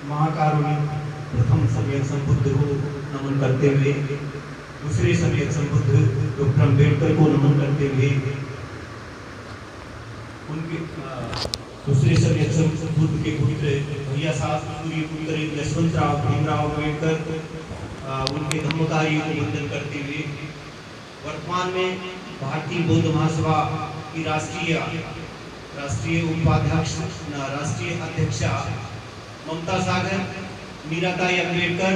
महाकारुणिक प्रथम सम्यक संबुद्ध को नमन करते हुए, दूसरे सम्यक संबुद्ध डॉक्टर अम्बेडकर को नमन करते हुए, उनके दूसरे सम्यक संबुद्ध के पुत्र भैया साहब सूर्य पुत्र यशवंतराव भीमराव अम्बेडकर उनके धम्मकारी को वंदन करते हुए, वर्तमान में भारतीय बौद्ध महासभा की राष्ट्रीय उपाध्यक्ष राष्ट्रीय अध्यक्षा ममता सागर मीराताई अम्बेडकर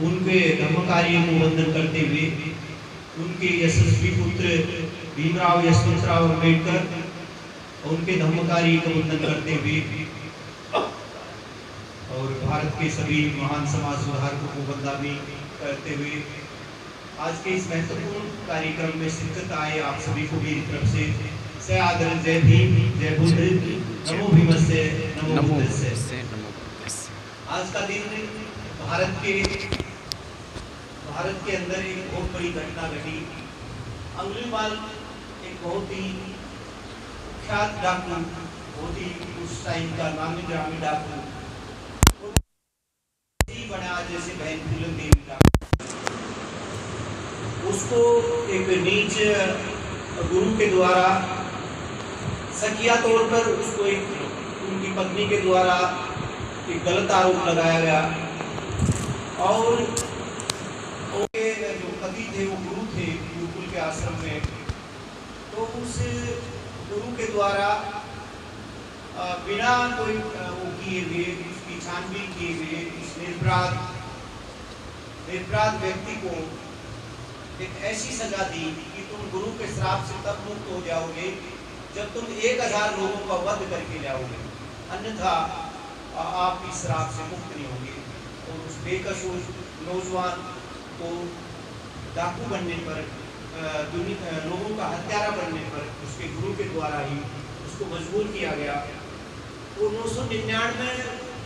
उनके धर्मकार्यों को वंदन करते हुए, उनके यशस्वी पुत्र भीमराव यशवंतराव अम्बेडकर उनके धर्मकार्य को वंदन करते हुए और भारत के सभी महान समाज सुधारकों को वंदना करते हुए आज के इस महत्वपूर्ण कार्यक्रम में शिरकत आए आप सभी को मेरी तरफ से सआदर जय भीम, जय बुद्ध, नमो भीमस्य, नमो बुद्धस्य। आज का दिन भारत के अंदर एक बहुत बड़ी घटना घटी। अंगुलीमाल एक बहुत ही कुख्यात डाकू, बहुत ही उस टाइम का नामी ग्रामी डाकू बना जैसे बहन फूलन देवी डाकू, उसको एक नीच गुरु के द्वारा सकिया तौर पर उसको एक उनकी पत्नी के द्वारा एक गलत आरोप लगाया गया और उनके जो पति थे वो गुरु थे गुरुकुल के आश्रम में। तो उस गुरु के द्वारा बिना कोई वो किए हुए उसकी छानबीन किए हुए इस निर्पराध व्यक्ति को एक ऐसी सजा दी कि तुम गुरु के श्राप से तब मुक्त हो जाओगे जब तुम 1000 लोगों का वध करके जाओगे, अन्यथा आप इस श्राप से मुक्त नहीं होंगे। और उस बेकसूर नौजवान को डाकू बनने पर, लोगों का हत्यारा बनने पर उसके गुरु के द्वारा ही उसको मजबूर किया गया। वो 999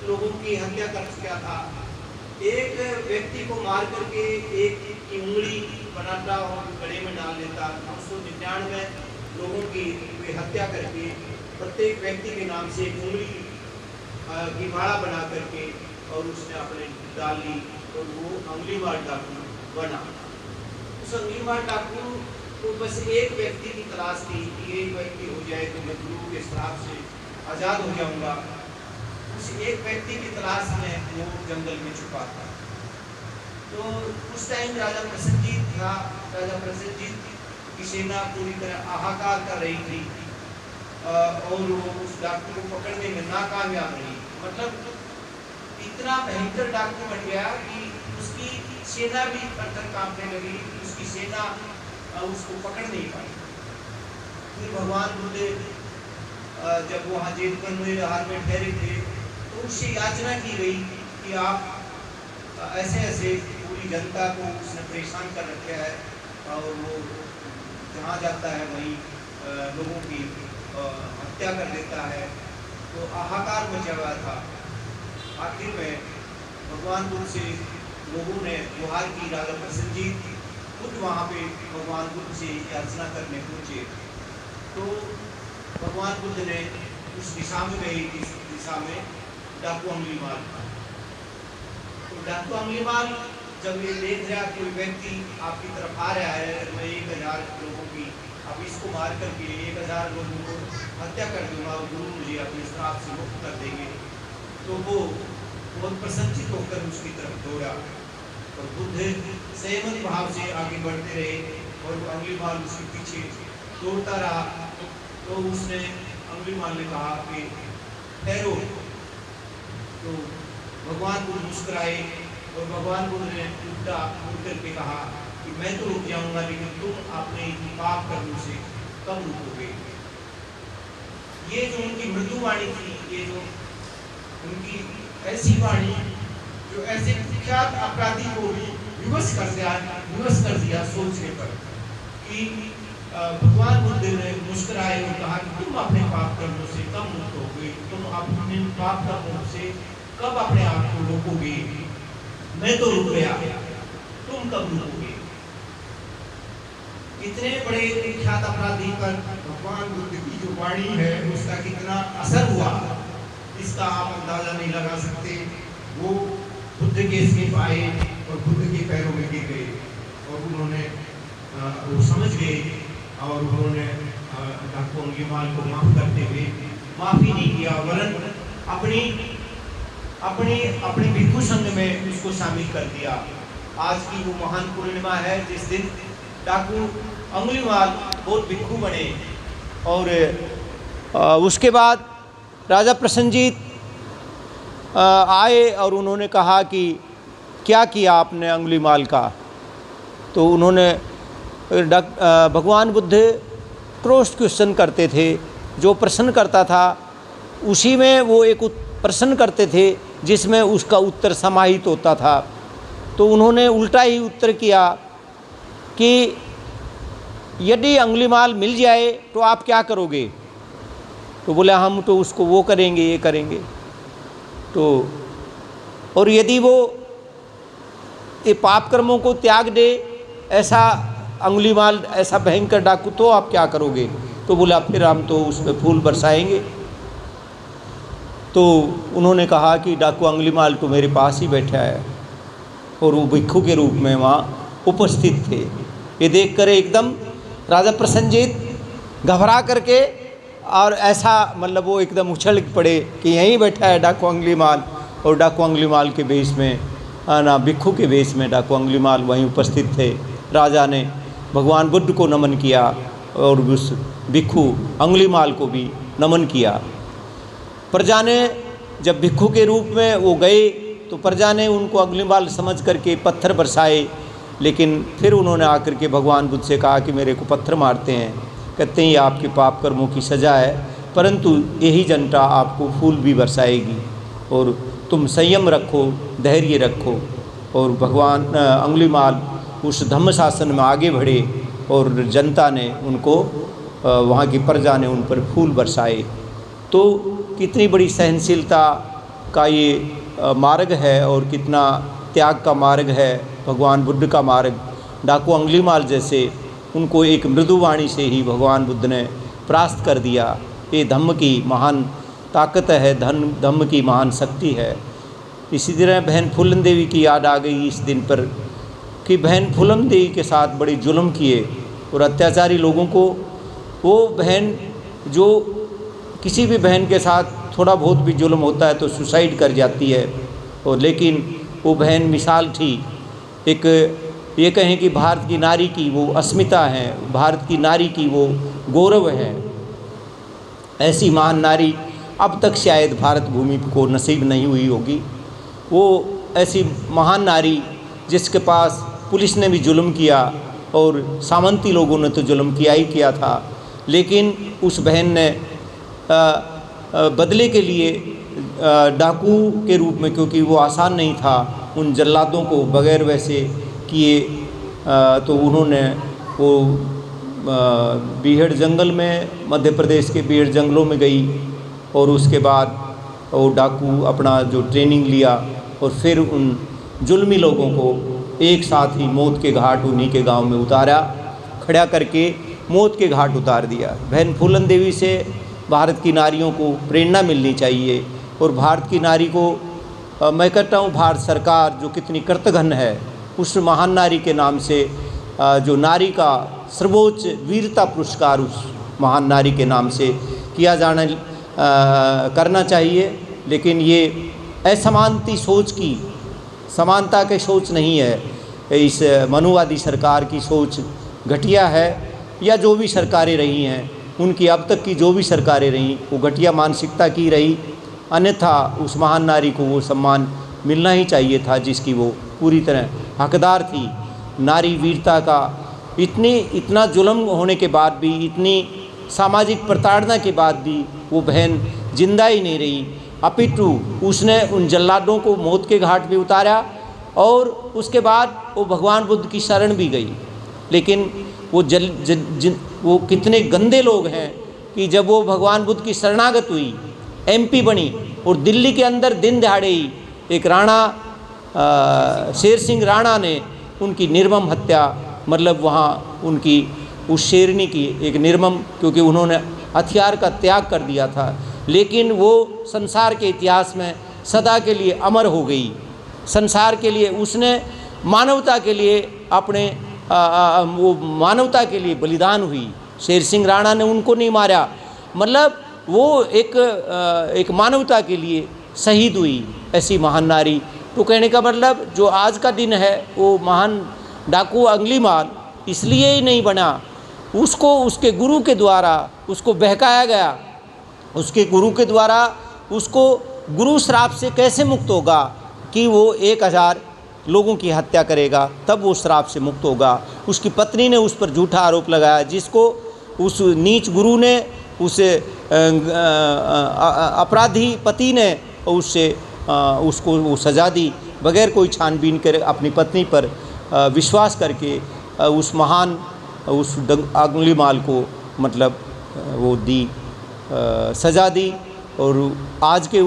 लोगों की हत्या कर चुका था। एक व्यक्ति को मार करके एक की उंगली बनाता और गले में डाल देता। 999 लोगों की हत्या करके प्रत्येक व्यक्ति के नाम से एक उंगली की माला बना करके और उसने अपने डाल ली और वो अंगुलीमाल डाकू बना। उस अंगुलीमाल डाकू को बस एक व्यक्ति की तलाश थी कि एक व्यक्ति हो जाए तो मैं गुरु के श्राप से आज़ाद हो जाऊंगा। उस एक व्यक्ति की तलाश में वो जंगल में छुपा था। तो उस टाइम राजा प्रसन्नजीत था। राजा प्रसन्नजीत की सेना पूरी तरह हाहाकार कर रही थी और वो उस डाकू को पकड़ने में नाकामयाब रही। मतलब इतना भयंकर डाकू बन गया कि उसकी सेना भी थर-थर कांपने लगी। उसकी सेना उसको पकड़ नहीं पाई। फिर भगवान बुद्ध जब वहाँ जेतवन में हार में ठहरे थे तो उससे याचना की गई कि आप ऐसे पूरी जनता को उसने परेशान कर रखा है और वो जहाँ जाता है वहीं लोगों की हत्या कर देता है। तो हाहाकार मचा हुआ था। आखिर में भगवान बुद्ध से लोगों ने गुहार की। राजा प्रसन्नजीत खुद वहाँ पे भगवान बुद्ध से याचना करने पहुँचे। तो भगवान बुद्ध ने उस दिशा में गई, इस दिशा में डाकू अंगुलीमाल। तो डाकू अंगुलीमाल जब ये देख रहा कोई व्यक्ति आपकी तरफ आ रहा है, मैं 1000 लोगों की अब इसको मार करके 1000 लोगों को हत्या कर दूंगा और गुरु मुझे अपने श्राप से मुक्त कर देंगे, तो वो बहुत प्रसन्नचित होकर उसकी तरफ दौड़ा। और बुद्ध संयमित भाव से आगे बढ़ते रहे और अंगुलीमाल उसके पीछे दौड़ता रहा। तो उसने अंगुलीमाल ने कहा कि ठहरो। तो भगवान बुद्ध मुस्कुराए और भगवान बुद्ध ने उल्टा मुड़ करके कहा कि मैं तो रुक जाऊंगा लेकिन तुम अपने पाप कर्मों से कब रुकोगे। ये जो उनकी मृदु वाणी थी, ये जो उनकी ऐसी वाणी जो ऐसे कुख्यात अपराधी को भी विवश कर दिया सोचने पर कि भगवान बुद्ध ने मुस्कुराए और कहा कि तुम अपने पाप कर्मों से कब मुक्त होगे, तुम अपने पाप कर्मों से कब अपने आप को रोकोगे। मैं तो रुक गया, तुम कब रुकोगे। इतने बड़े विख्यात अपराधी पर भगवान बुद्ध की जो वाणी है उसका कितना असर हुआ, इसका आप अंदाज़ा नहीं लगा सकते। वो बुद्ध के समीप आए और बुद्ध के पैरों में गिर गए और उन्होंने वो समझ गए और उन्होंने डाकू अंगुलीमाल को माफ़ करते हुए माफ़ी नहीं किया, वरन अपनी अपनी अपने भिक्षु संघ में उसको शामिल कर दिया। आज की वो महान पूर्णिमा है जिस दिन डाकू अंगुलीमाल बहुत भिक्षु बने। और उसके बाद राजा प्रसन्नजीत आए और उन्होंने कहा कि क्या किया आपने अंगुलीमाल का। तो उन्होंने भगवान बुद्ध क्रॉस क्वेश्चन करते थे, जो प्रश्न करता था उसी में वो एक प्रश्न करते थे जिसमें उसका उत्तर समाहित होता था। तो उन्होंने उल्टा ही उत्तर किया कि यदि अंगुलीमाल मिल जाए तो आप क्या करोगे। तो बोले हम तो उसको वो करेंगे ये करेंगे। तो और यदि वो ये पाप कर्मों को त्याग दे ऐसा अंगुलीमाल ऐसा भयंकर डाकू तो आप क्या करोगे। तो बोला फिर हम तो उस पर फूल बरसाएंगे। तो उन्होंने कहा कि डाकू अंगुलीमाल तो मेरे पास ही बैठा है और वो भिक्षु के रूप में वहाँ उपस्थित थे। ये देखकर एकदम राजा प्रसन्नजीत घबरा करके और ऐसा मतलब वो एकदम उछल पड़े कि यहीं बैठा है डाकू अंगुलीमाल। और डाकू अंगुलीमाल के वेश में ना भिक्षु के वेश में डाकू अंगुलीमाल वहीं उपस्थित थे। राजा ने भगवान बुद्ध को नमन किया और उस भिक्षु अंगुलीमाल को भी नमन किया। प्रजा ने जब भिक्षु के रूप में वो गए तो प्रजा ने उनको अंगुलीमाल समझ करके पत्थर बरसाए। लेकिन फिर उन्होंने आकर के भगवान बुद्ध से कहा कि मेरे को पत्थर मारते हैं, कहते हैं ये आपके पाप कर्मों की सज़ा है, परंतु यही जनता आपको फूल भी बरसाएगी और तुम संयम रखो, धैर्य रखो। और भगवान अंगुलीमाल उस धम्म शासन में आगे बढ़े और जनता ने उनको वहाँ की प्रजा ने उन पर फूल बरसाए। तो कितनी बड़ी सहनशीलता का ये मार्ग है और कितना त्याग का मार्ग है भगवान बुद्ध का मार्ग। डाकू अंगुलीमाल जैसे उनको एक मृदु वाणी से ही भगवान बुद्ध ने परास्त कर दिया। ये धम्म की महान ताकत है, धम्म की महान शक्ति है। इसी तरह बहन फूलन देवी की याद आ गई इस दिन पर कि बहन फूलन देवी के साथ बड़ी जुल्म किए और अत्याचारी लोगों को, वो बहन जो किसी भी बहन के साथ थोड़ा बहुत भी जुल्म होता है तो सुसाइड कर जाती है। और लेकिन वो बहन मिसाल थी, एक ये कहें कि भारत की नारी की वो अस्मिता है, भारत की नारी की वो गौरव है। ऐसी महान नारी अब तक शायद भारत भूमि को नसीब नहीं हुई होगी। वो ऐसी महान नारी जिसके पास पुलिस ने भी जुल्म किया और सामंती लोगों ने तो जुल्म किया ही किया था, लेकिन उस बहन ने बदले के लिए डाकू के रूप में, क्योंकि वो आसान नहीं था उन जल्लादों को बगैर वैसे किए, तो उन्होंने वो बीहड़ जंगल में, मध्य प्रदेश के बीहड़ जंगलों में गई और उसके बाद वो डाकू अपना जो ट्रेनिंग लिया और फिर उन जुल्मी लोगों को एक साथ ही मौत के घाट उन्हीं के गांव में उतारा, खड़ा करके मौत के घाट उतार दिया। बहन फूलन देवी से भारत की नारियों को प्रेरणा मिलनी चाहिए। और भारत की नारी को मैं कहता हूँ भारत सरकार जो कितनी कृतघ्न है, उस महान नारी के नाम से जो नारी का सर्वोच्च वीरता पुरस्कार उस महान नारी के नाम से किया जाना करना चाहिए। लेकिन ये असमानती सोच की, समानता की सोच नहीं है। इस मनुवादी सरकार की सोच घटिया है, या जो भी सरकारें रही हैं उनकी अब तक की जो भी सरकारें रहीं वो घटिया मानसिकता की रही। अन्यथा उस महान नारी को वो सम्मान मिलना ही चाहिए था जिसकी वो पूरी तरह हकदार थी। नारी वीरता का इतना जुल्म होने के बाद भी, इतनी सामाजिक प्रताड़ना के बाद भी वो बहन जिंदा ही नहीं रही, अपितु उसने उन जल्लादों को मौत के घाट पे उतारा और उसके बाद वो भगवान बुद्ध की शरण भी गई। लेकिन वो वो कितने गंदे लोग हैं कि जब वो भगवान बुद्ध की शरणागत हुई, एमपी बनी और दिल्ली के अंदर दिन दहाड़े ही एक राणा शेर सिंह राणा ने उनकी निर्मम हत्या, मतलब वहाँ उनकी उस शेरनी की एक निर्मम, क्योंकि उन्होंने हथियार का त्याग कर दिया था, लेकिन वो संसार के इतिहास में सदा के लिए अमर हो गई। संसार के लिए उसने मानवता के लिए अपने वो मानवता के लिए बलिदान हुई। शेर सिंह राणा ने उनको नहीं मारा, मतलब वो एक मानवता के लिए शहीद हुई, ऐसी महान नारी। तो कहने का मतलब जो आज का दिन है वो महान डाकू अंगुलीमाल इसलिए ही नहीं बना, उसको उसके गुरु के द्वारा उसको बहकाया गया। उसके गुरु के द्वारा उसको गुरु श्राप से कैसे मुक्त होगा कि वो 1000 लोगों की हत्या करेगा, तब वो श्राप से मुक्त होगा। उसकी पत्नी ने उस पर झूठा आरोप लगाया, जिसको उस नीच गुरु ने, उस अपराधी पति ने उससे उसको वो सज़ा दी बगैर कोई छानबीन करे, अपनी पत्नी पर विश्वास करके उस महान उस अंगुलीमाल को मतलब वो दी, सज़ा दी। और आज के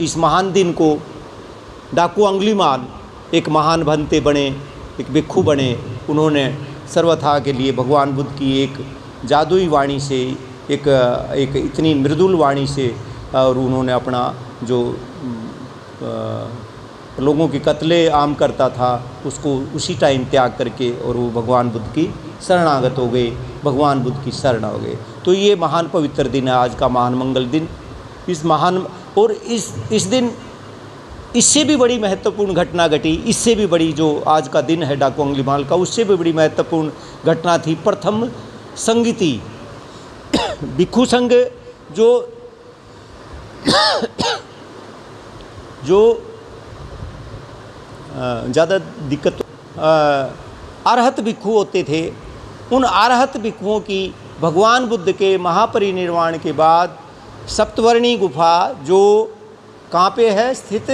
इस महान दिन को डाकू अंगुलीमाल एक महान भंते बने, एक भिक्षु बने। उन्होंने सर्वथा के लिए भगवान बुद्ध की एक जादुई वाणी से, एक इतनी मृदुल वाणी से, और उन्होंने अपना जो लोगों की कत्ले आम करता था उसको उसी टाइम त्याग करके और वो भगवान बुद्ध की शरणागत हो गए, भगवान बुद्ध की शरण हो गए। तो ये महान पवित्र दिन है आज का, महान मंगल दिन। इस महान और इस दिन इससे भी बड़ी महत्वपूर्ण घटना घटी, इससे भी बड़ी जो आज का दिन है डाकू अंगुलीमाल का, उससे भी बड़ी महत्वपूर्ण घटना थी प्रथम संगीति भिक्षु संघ जो ज़्यादा दिक्कत अरहत भिक्षु होते थे। उन अरहत भिक्षुओं की भगवान बुद्ध के महापरिनिर्वाण के बाद सप्तवर्णी गुफा जो कहाँ पे है स्थित,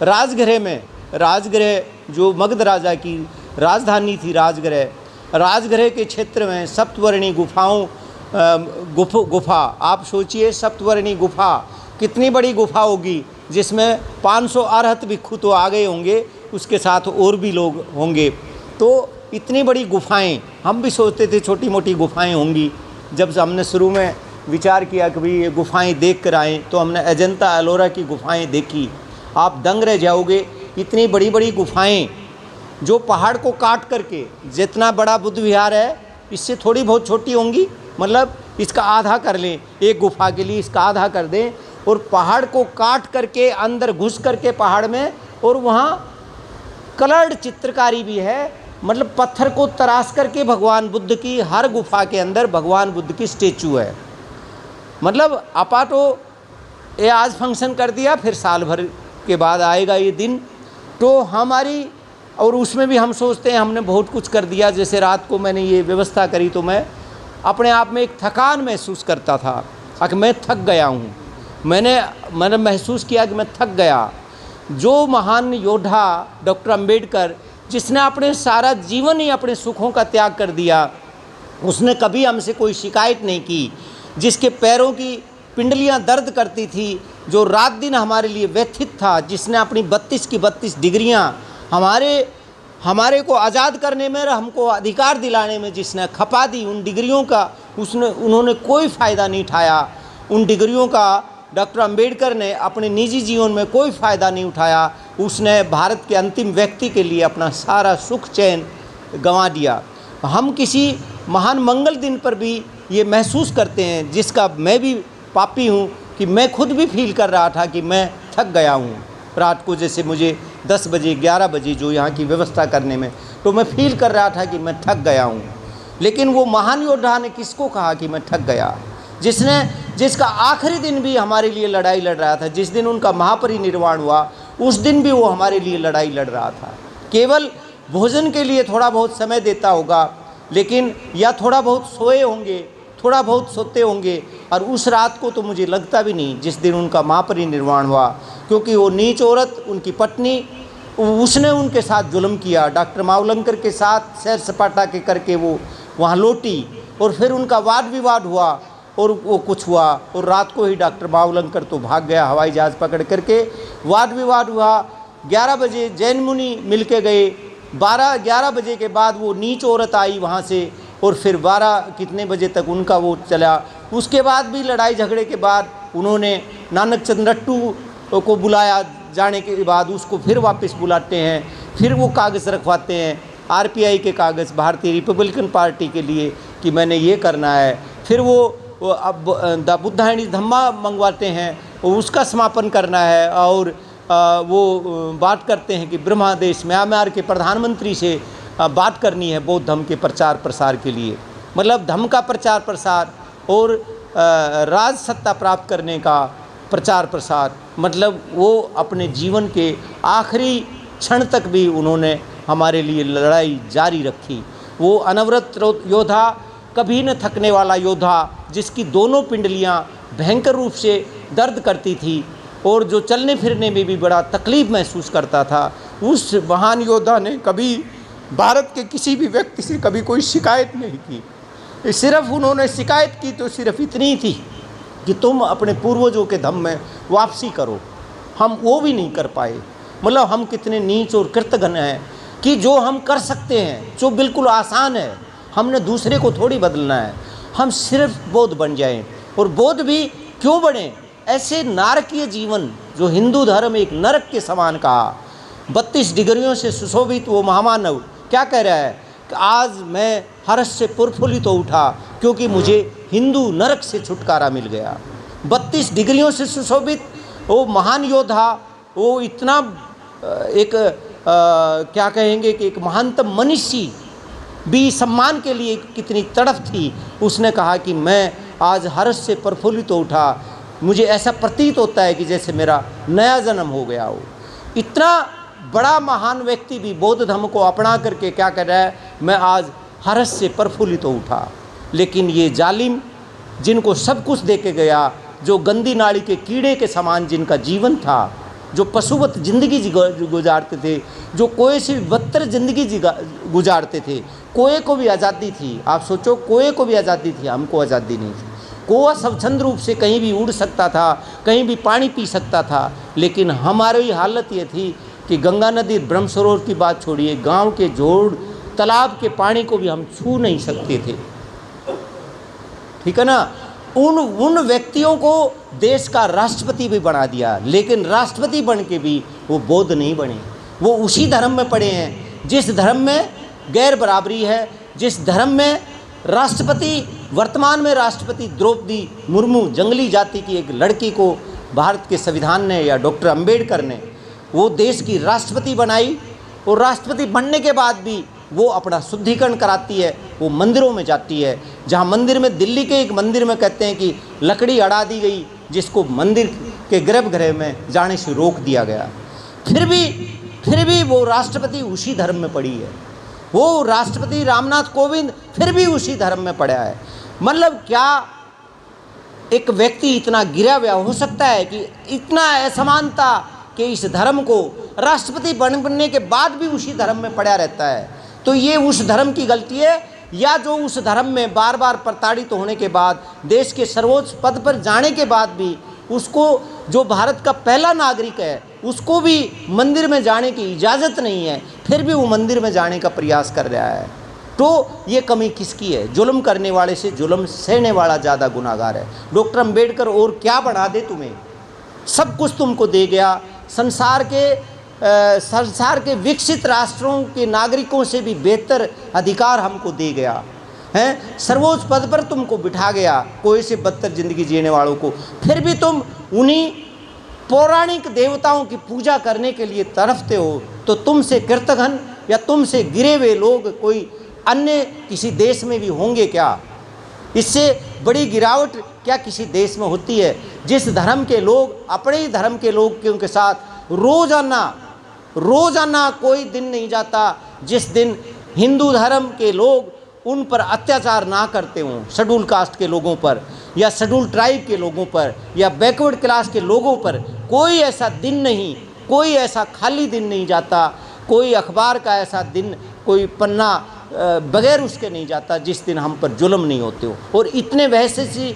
राजगृह में, राजगृह जो मगध राजा की राजधानी थी, राजगृह के क्षेत्र में सप्तवर्णी गुफाओं गुफा आप सोचिए सप्तवर्णी गुफा कितनी बड़ी गुफा होगी, जिसमें 500 अरहत भिक्षु तो आ गए होंगे, उसके साथ और भी लोग होंगे। तो इतनी बड़ी गुफाएं, हम भी सोचते थे छोटी मोटी गुफाएं होंगी। जब हमने शुरू में विचार किया कि भाई ये गुफाएं देख कर आएँ, तो हमने अजंता एलोरा की गुफाएं देखी, आप दंग रह जाओगे। इतनी बड़ी बड़ी गुफाएं जो पहाड़ को काट करके, जितना बड़ा बुद्ध विहार है इससे थोड़ी बहुत छोटी होंगी, मतलब इसका आधा कर लें, एक गुफा के लिए इसका आधा कर दें, और पहाड़ को काट करके अंदर घुस करके पहाड़ में, और वहाँ कलर्ड चित्रकारी भी है, मतलब पत्थर को तराश करके भगवान बुद्ध की हर गुफा के अंदर भगवान बुद्ध की स्टेचू है। मतलब अपाटो ये आज फंक्शन कर दिया, फिर साल भर के बाद आएगा ये दिन, तो हमारी, और उसमें भी हम सोचते हैं हमने बहुत कुछ कर दिया। जैसे रात को मैंने ये व्यवस्था करी तो मैं अपने आप में एक थकान महसूस करता था कि मैं थक गया हूँ। मैंने महसूस किया कि मैं थक गया। जो महान योद्धा डॉक्टर अंबेडकर, जिसने अपने सारा जीवन ही अपने सुखों का त्याग कर दिया, उसने कभी हमसे कोई शिकायत नहीं की, जिसके पैरों की पिंडलियां दर्द करती थी, जो रात दिन हमारे लिए व्यथित था, जिसने अपनी 32 की 32 डिग्रियां हमारे को आज़ाद करने में, हमको अधिकार दिलाने में जिसने खपा दी, उन डिग्रियों का उन्होंने कोई फ़ायदा नहीं उठाया। उन डिग्रियों का डॉक्टर अंबेडकर ने अपने निजी जीवन में कोई फ़ायदा नहीं उठाया। उसने भारत के अंतिम व्यक्ति के लिए अपना सारा सुख चैन गंवा दिया। हम किसी महान मंगल दिन पर भी ये महसूस करते हैं, जिसका मैं भी पापी हूँ, कि मैं खुद भी फील कर रहा था कि मैं थक गया हूँ। रात को जैसे मुझे 10 बजे 11 बजे जो यहाँ की व्यवस्था करने में, तो मैं फील कर रहा था कि मैं थक गया हूँ। लेकिन वो महान योद्धा ने किसको कहा कि मैं थक गया? जिसका आखिरी दिन भी हमारे लिए लड़ाई लड़ रहा था। जिस दिन उनका महापरिनिर्वाण हुआ उस दिन भी वो हमारे लिए लड़ाई लड़ रहा था। केवल भोजन के लिए थोड़ा बहुत समय देता होगा, लेकिन या थोड़ा बहुत सोए होंगे, थोड़ा बहुत सोते होंगे। और उस रात को तो मुझे लगता भी नहीं जिस दिन उनका महापरिनिर्वाण हुआ, क्योंकि वो नीच औरत, उनकी पत्नी, उसने उनके साथ जुल्म किया। डॉक्टर मावलंकर के साथ सैर सपाटा के करके वो वहाँ लौटी, और फिर उनका वाद विवाद हुआ और वो कुछ हुआ, और रात को ही डॉक्टर मावलंकर तो भाग गया हवाई जहाज़ पकड़ करके। वाद विवाद हुआ, 11 बजे जैन मुनि मिल के गए, 11 बजे के बाद वो नीच औरत आई वहाँ से, और फिर 12 कितने बजे तक उनका वो चला। उसके बाद भी लड़ाई झगड़े के बाद उन्होंने नानक चंद रट्टू को बुलाया, जाने के बाद उसको फिर वापस बुलाते हैं, फिर वो कागज़ रखवाते हैं आरपीआई के कागज़ भारतीय रिपब्लिकन पार्टी के लिए कि मैंने ये करना है। फिर वो अब द बुद्धा एंड धम्मा मंगवाते हैं, उसका समापन करना है। और वो बात करते हैं कि ब्रह्मादेश म्यांमार के प्रधानमंत्री से बात करनी है बौद्ध धर्म के प्रचार प्रसार के लिए, मतलब धर्म का प्रचार प्रसार और राज सत्ता प्राप्त करने का प्रचार प्रसार, मतलब वो अपने जीवन के आखिरी क्षण तक भी उन्होंने हमारे लिए लड़ाई जारी रखी। वो अनवरत योद्धा, कभी न थकने वाला योद्धा, जिसकी दोनों पिंडलियां भयंकर रूप से दर्द करती थी और जो चलने फिरने में भी बड़ा तकलीफ़ महसूस करता था, उस महान योद्धा ने कभी भारत के किसी भी व्यक्ति से कभी कोई शिकायत नहीं की। सिर्फ उन्होंने शिकायत की तो सिर्फ इतनी थी कि तुम अपने पूर्वजों के धम्म में वापसी करो। हम वो भी नहीं कर पाए। मतलब हम कितने नीच और कृतघ्न हैं कि जो हम कर सकते हैं, जो बिल्कुल आसान है, हमने दूसरे को थोड़ी बदलना है, हम सिर्फ बौद्ध बन जाएं। और बौद्ध भी क्यों बने? ऐसे नारकीय जीवन जो हिंदू धर्म एक नरक के समान कहा, 32 डिग्रियों से सुशोभित वो महामानव क्या कह रहा है कि आज मैं हर्ष से प्रफुल्लित तो उठा क्योंकि मुझे हिंदू नरक से छुटकारा मिल गया। 32 डिग्रियों से सुशोभित वो महान योद्धा, वो इतना एक क्या कहेंगे कि एक महानतम मनुष्य भी सम्मान के लिए कितनी तड़फ थी। उसने कहा कि मैं आज हर्ष से प्रफुल्लित तो उठा, मुझे ऐसा प्रतीत होता है कि जैसे मेरा नया जन्म हो गया हो। इतना बड़ा महान व्यक्ति भी बौद्ध धर्म को अपना करके क्या कर रहा है, मैं आज हर्ष से प्रफुल्लित तो उठा। लेकिन ये जालिम जिनको सब कुछ दे के गया, जो गंदी नाली के कीड़े के समान जिनका जीवन था, जो पशुवत ज़िंदगी गुजारते थे, जो कोए से भी बदतर ज़िंदगी गुजारते थे, कोए को भी आज़ादी थी। आप सोचो, कोए को भी आज़ादी थी, हमको आज़ादी नहीं थी। कोआ स्वच्छंद रूप से कहीं भी उड़ सकता था, कहीं भी पानी पी सकता था, लेकिन हमारी हालत ये थी कि गंगा नदी, ब्रह्म सरोवर की बात छोड़िए, गांव के जोड़ तालाब के पानी को भी हम छू नहीं सकते थे। ठीक है ना? उन व्यक्तियों को देश का राष्ट्रपति भी बना दिया, लेकिन राष्ट्रपति बन के भी वो बौद्ध नहीं बने। वो उसी धर्म में पड़े हैं जिस धर्म में गैर बराबरी है, जिस धर्म में राष्ट्रपति, वर्तमान में राष्ट्रपति द्रौपदी मुर्मू, जंगली जाति की एक लड़की को भारत के संविधान ने या डॉक्टर अंबेडकर ने वो देश की राष्ट्रपति बनाई। और राष्ट्रपति बनने के बाद भी वो अपना शुद्धिकरण कराती है, वो मंदिरों में जाती है, जहाँ मंदिर में, दिल्ली के एक मंदिर में कहते हैं कि लकड़ी अड़ा दी गई, जिसको मंदिर के गर्भगृह में जाने से रोक दिया गया। फिर भी वो राष्ट्रपति उसी धर्म में पड़ी है। वो राष्ट्रपति रामनाथ कोविंद फिर भी उसी धर्म में पड़ा है। मतलब क्या एक व्यक्ति इतना गिरा हुआ हो सकता है कि इतना असमानता कि इस धर्म को राष्ट्रपति बनने के बाद भी उसी धर्म में पड़ा रहता है? तो ये उस धर्म की गलती है, या जो उस धर्म में बार बार प्रताड़ित होने के बाद, देश के सर्वोच्च पद पर जाने के बाद भी उसको, जो भारत का पहला नागरिक है, उसको भी मंदिर में जाने की इजाज़त नहीं है, फिर भी वो मंदिर में जाने का प्रयास कर रहा है। तो ये कमी किसकी है? जुल्म करने वाले से जुल्म सहने वाला ज़्यादा गुनाहगार है। डॉक्टर अंबेडकर और क्या बना दे तुम्हें? सब कुछ तुमको दे गया। संसार के विकसित राष्ट्रों के नागरिकों से भी बेहतर अधिकार हमको दे गया है। सर्वोच्च पद पर तुमको बिठा गया, कोई से बदतर जिंदगी जीने वालों को। फिर भी तुम उन्हीं पौराणिक देवताओं की पूजा करने के लिए तड़फते हो। तो तुमसे कृतघ्न या तुमसे गिरे हुए लोग कोई अन्य किसी देश में भी होंगे क्या? इससे बड़ी गिरावट क्या किसी देश में होती है? जिस धर्म के लोग अपने ही धर्म के लोग के साथ रोजाना कोई दिन नहीं जाता जिस दिन हिंदू धर्म के लोग उन पर अत्याचार ना करते हों, शेड्यूल कास्ट के लोगों पर या शेड्यूल ट्राइब के लोगों पर या बैकवर्ड क्लास के लोगों पर कोई ऐसा दिन नहीं, कोई ऐसा खाली दिन नहीं जाता, कोई अखबार का ऐसा दिन, कोई पन्ना बगैर उसके नहीं जाता जिस दिन हम पर जुल्म नहीं होते हो। और इतने वैसे सी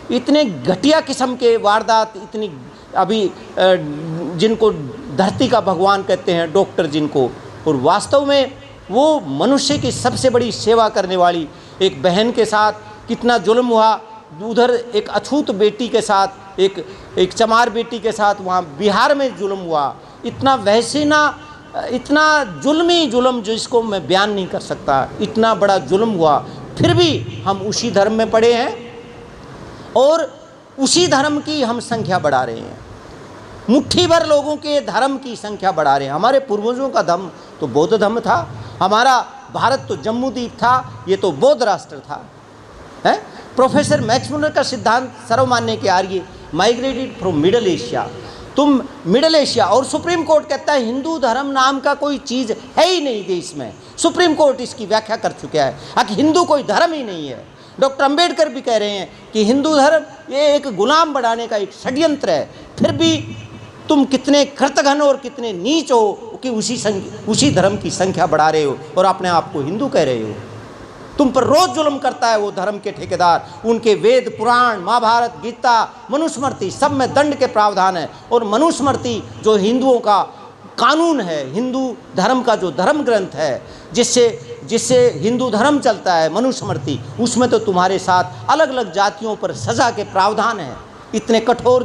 इतने घटिया किस्म के वारदात, इतनी अभी जिनको धरती का भगवान कहते हैं डॉक्टर जिनको, और वास्तव में वो मनुष्य की सबसे बड़ी सेवा करने वाली एक बहन के साथ कितना जुल्म हुआ, उधर एक अछूत बेटी के साथ, एक चमार बेटी के साथ वहाँ बिहार में जुल्म हुआ, इतना वहशीना, इतना जुल्मी जुल्म जिसको मैं बयान नहीं कर सकता, इतना बड़ा जुल्म हुआ, फिर भी हम उसी धर्म में पड़े हैं और उसी धर्म की हम संख्या बढ़ा रहे हैं। मुट्ठी भर लोगों के धर्म की संख्या बढ़ा रहे हैं। हमारे पूर्वजों का धर्म तो बौद्ध धर्म था, हमारा भारत तो जम्मू द्वीप था, ये तो बौद्ध राष्ट्र था, है। प्रोफेसर मैक्स मुलर का सिद्धांत सर्वमान्य के आर्य, माइग्रेटेड फ्रॉम मिडल एशिया, तुम मिडल एशिया, और सुप्रीम कोर्ट कहता है हिंदू धर्म नाम का कोई चीज़ है ही नहीं देश में। सुप्रीम कोर्ट इसकी व्याख्या कर चुका है कि हिंदू कोई धर्म ही नहीं है। डॉक्टर अंबेडकर भी कह रहे हैं कि हिंदू धर्म ये एक गुलाम बनाने का एक षड्यंत्र है। फिर भी तुम कितने कृतघ्न और कितने नीच हो कि उसी धर्म की संख्या बढ़ा रहे हो और अपने आप को हिंदू कह रहे हो। तुम पर रोज जुल्म करता है वो धर्म के ठेकेदार, उनके वेद पुराण महाभारत गीता मनुस्मृति सब में दंड के प्रावधान है, और मनुस्मृति जो हिंदुओं का कानून है, हिंदू धर्म का जो धर्म ग्रंथ है जिससे हिंदू धर्म चलता है, मनुस्मृति, उसमें तो तुम्हारे साथ अलग अलग जातियों पर सज़ा के प्रावधान हैं इतने कठोर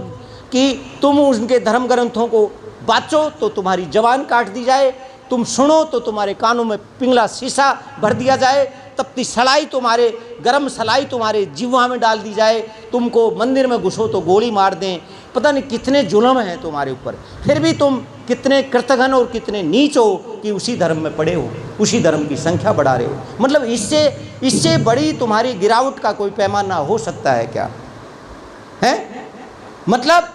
कि तुम उनके धर्म ग्रंथों को बाँचो तो तुम्हारी जबान काट दी जाए, तुम सुनो तो तुम्हारे कानों में पिंगला शीशा भर दिया जाए, तपती सलाई तुम्हारे गरम सलाई तुम्हारे जिह्वा में डाल दी जाए, तुमको मंदिर में घुसो तो गोली मार दें। पता नहीं कितने जुल्म हैं तुम्हारे ऊपर, फिर भी तुम कितने कृतघ्न और कितने नीच हो कि उसी धर्म में पड़े हो, उसी धर्म की संख्या बढ़ा रहे हो। मतलब इससे बड़ी तुम्हारी गिरावट का कोई पैमाना हो सकता है क्या? है मतलब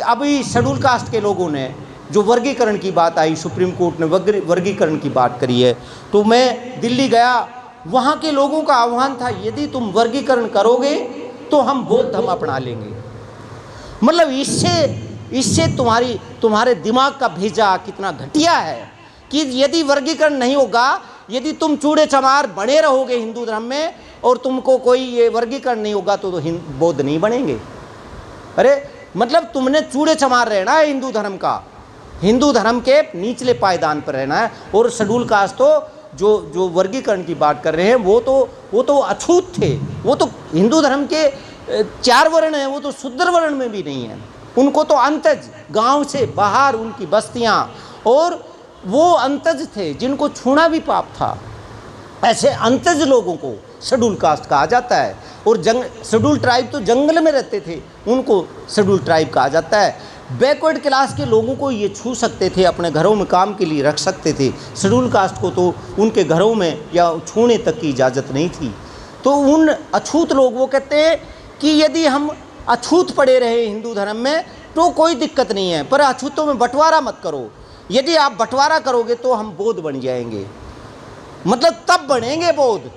अभी शेड्यूल कास्ट के लोगों ने जो वर्गीकरण की बात आई, सुप्रीम कोर्ट ने वर्गीकरण की बात करी है, तो मैं दिल्ली गया, वहाँ के लोगों का आह्वान था यदि तुम वर्गीकरण करोगे तो हम बौद्ध धर्म अपना लेंगे। मतलब इससे तुम्हारे दिमाग का भेजा कितना घटिया है कि यदि वर्गीकरण नहीं होगा, यदि तुम चूड़े चमार बने रहोगे हिंदू धर्म में और तुमको कोई ये वर्गीकरण नहीं होगा तो बौद्ध नहीं बनेंगे। अरे मतलब तुमने चूड़े चमार रहना है हिंदू धर्म का, हिंदू धर्म के निचले पायदान पर रहना है। और शेड्यूल कास्ट तो जो वर्गीकरण की बात कर रहे हैं वो तो अछूत थे, वो तो हिंदू धर्म के 4 वर्ण हैं, वो तो शूद्र वर्ण में भी नहीं है। उनको तो अंतज, गांव से बाहर उनकी बस्तियां, और वो अंतज थे जिनको छूना भी पाप था। ऐसे अंतज लोगों को शेड्यूल कास्ट कहा जाता है। और शेड्यूल ट्राइब तो जंगल में रहते थे, उनको शेड्यूल ट्राइब कहा जाता है। बैकवर्ड क्लास के लोगों को ये छू सकते थे, अपने घरों में काम के लिए रख सकते थे, शेड्यूल कास्ट को तो उनके घरों में या छूने तक की इजाज़त नहीं थी। तो उन अछूत लोग वो कहते हैं कि यदि हम अछूत पड़े रहे हिंदू धर्म में तो कोई दिक्कत नहीं है, पर अछूतों में बंटवारा मत करो। यदि आप बंटवारा करोगे तो हम बौद्ध बन जाएंगे, मतलब तब बनेंगे बौद्ध,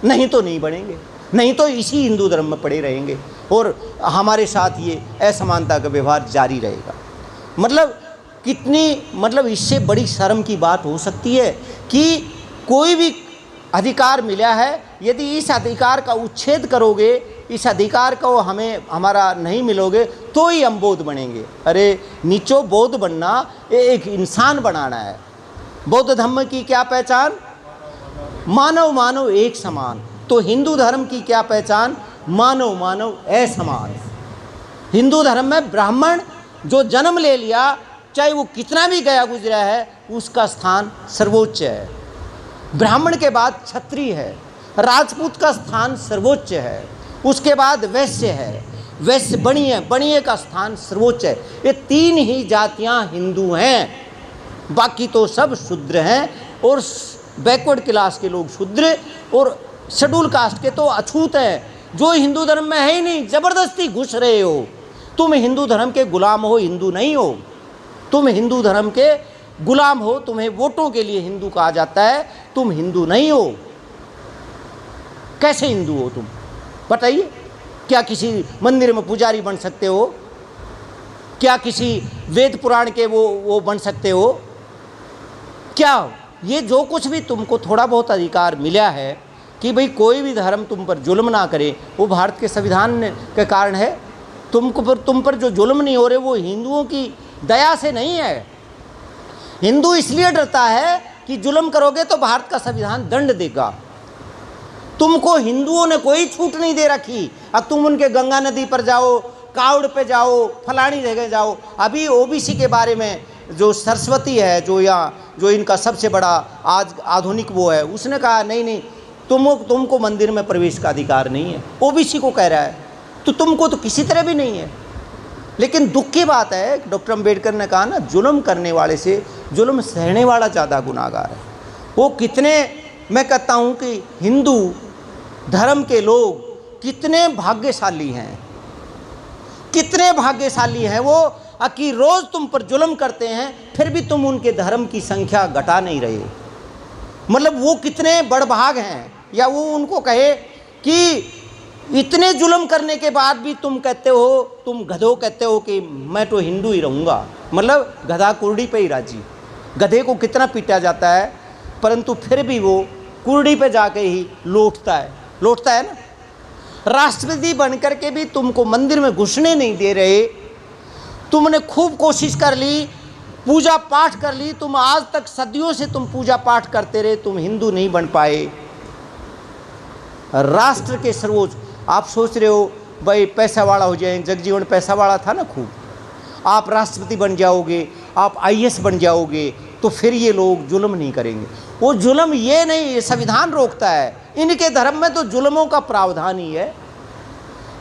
नहीं तो नहीं बनेंगे, नहीं तो इसी हिंदू धर्म में पड़े रहेंगे और हमारे साथ ये असमानता का व्यवहार जारी रहेगा। मतलब इससे बड़ी शर्म की बात हो सकती है कि कोई भी अधिकार मिला है, यदि इस अधिकार का उच्छेद करोगे, इस अधिकार को हमारा नहीं मिलोगे तो ही हम बौद्ध बनेंगे। अरे नीचो, बौद्ध बनना एक इंसान बनाना है। बौद्ध धर्म की क्या पहचान? मानव मानव एक समान। तो हिंदू धर्म की क्या पहचान? मानव मानव असमान। हिंदू धर्म में ब्राह्मण जो जन्म ले लिया, चाहे वो कितना भी गया गुजरा है, उसका स्थान सर्वोच्च है। ब्राह्मण के बाद क्षत्रिय है, राजपूत का स्थान सर्वोच्च है, उसके बाद वैश्य है, वैश्य बणिये का स्थान सर्वोच्च है। ये 3 ही जातियां हिंदू हैं, बाकी तो सब शूद्र हैं। और बैकवर्ड क्लास के लोग शूद्र और शेड्यूल कास्ट के तो अछूत हैं, जो हिंदू धर्म में है ही नहीं, ज़बरदस्ती घुस रहे हो। तुम हिंदू धर्म के गुलाम हो, हिंदू नहीं हो। तुम हिंदू धर्म के गुलाम हो, तुम्हें वोटों के लिए हिंदू कहा जाता है, तुम हिंदू नहीं हो। कैसे हिंदू हो तुम? बताइए। क्या किसी मंदिर में पुजारी बन सकते हो? क्या किसी वेद पुराण के वो बन सकते हो? क्या ये जो कुछ भी तुमको थोड़ा बहुत अधिकार मिला है कि भाई कोई भी धर्म तुम पर जुल्म ना करे, वो भारत के संविधान के कारण है। तुम पर जो जुल्म नहीं हो रहे वो हिंदुओं की दया से नहीं है। हिंदू इसलिए डरता है कि जुल्म करोगे तो भारत का संविधान दंड देगा। तुमको हिंदुओं ने कोई छूट नहीं दे रखी। अब तुम उनके गंगा नदी पर जाओ, कावड़ पे जाओ, फलानी जगह जाओ। अभी ओबीसी के बारे में जो सरस्वती है, जो इनका सबसे बड़ा आज आधुनिक वो है, उसने कहा नहीं नहीं, तुमको मंदिर में प्रवेश का अधिकार नहीं है। ओबीसी को कह रहा है, तो तुमको तो किसी तरह भी नहीं है। लेकिन दुख की बात है, डॉक्टर अंबेडकर ने कहा ना, जुल्म करने वाले से जुल्म सहने वाला ज़्यादा गुनाहगार है। वो कितने, मैं कहता हूँ कि हिंदू धर्म के लोग कितने भाग्यशाली हैं, कितने भाग्यशाली हैं वो, कि रोज़ तुम पर जुल्म करते हैं फिर भी तुम उनके धर्म की संख्या घटा नहीं रहे। मतलब वो कितने बड़भाग हैं। या वो उनको कहे कि इतने जुल्म करने के बाद भी तुम कहते हो, तुम गधों कहते हो कि मैं तो हिंदू ही रहूँगा। मतलब गधा कुर्डी पे ही राजी। गधे को कितना पीटा जाता है, परंतु फिर भी वो कुर्डी पे जाके ही लौटता है ना। राष्ट्रपति बनकर के भी तुमको मंदिर में घुसने नहीं दे रहे। तुमने खूब कोशिश कर ली, पूजा पाठ कर ली, तुम आज तक सदियों से तुम पूजा पाठ करते रहे, तुम हिंदू नहीं बन पाए। राष्ट्र के सर्वोच्च, आप सोच रहे हो भाई पैसा वाला हो जाएंगे, जगजीवन पैसा वाला था ना खूब, आप राष्ट्रपति बन जाओगे, आप आईएएस बन जाओगे, तो फिर ये लोग जुल्म नहीं करेंगे। वो जुल्म ये नहीं, ये संविधान रोकता है। इनके धर्म में तो जुल्मों का प्रावधान ही है।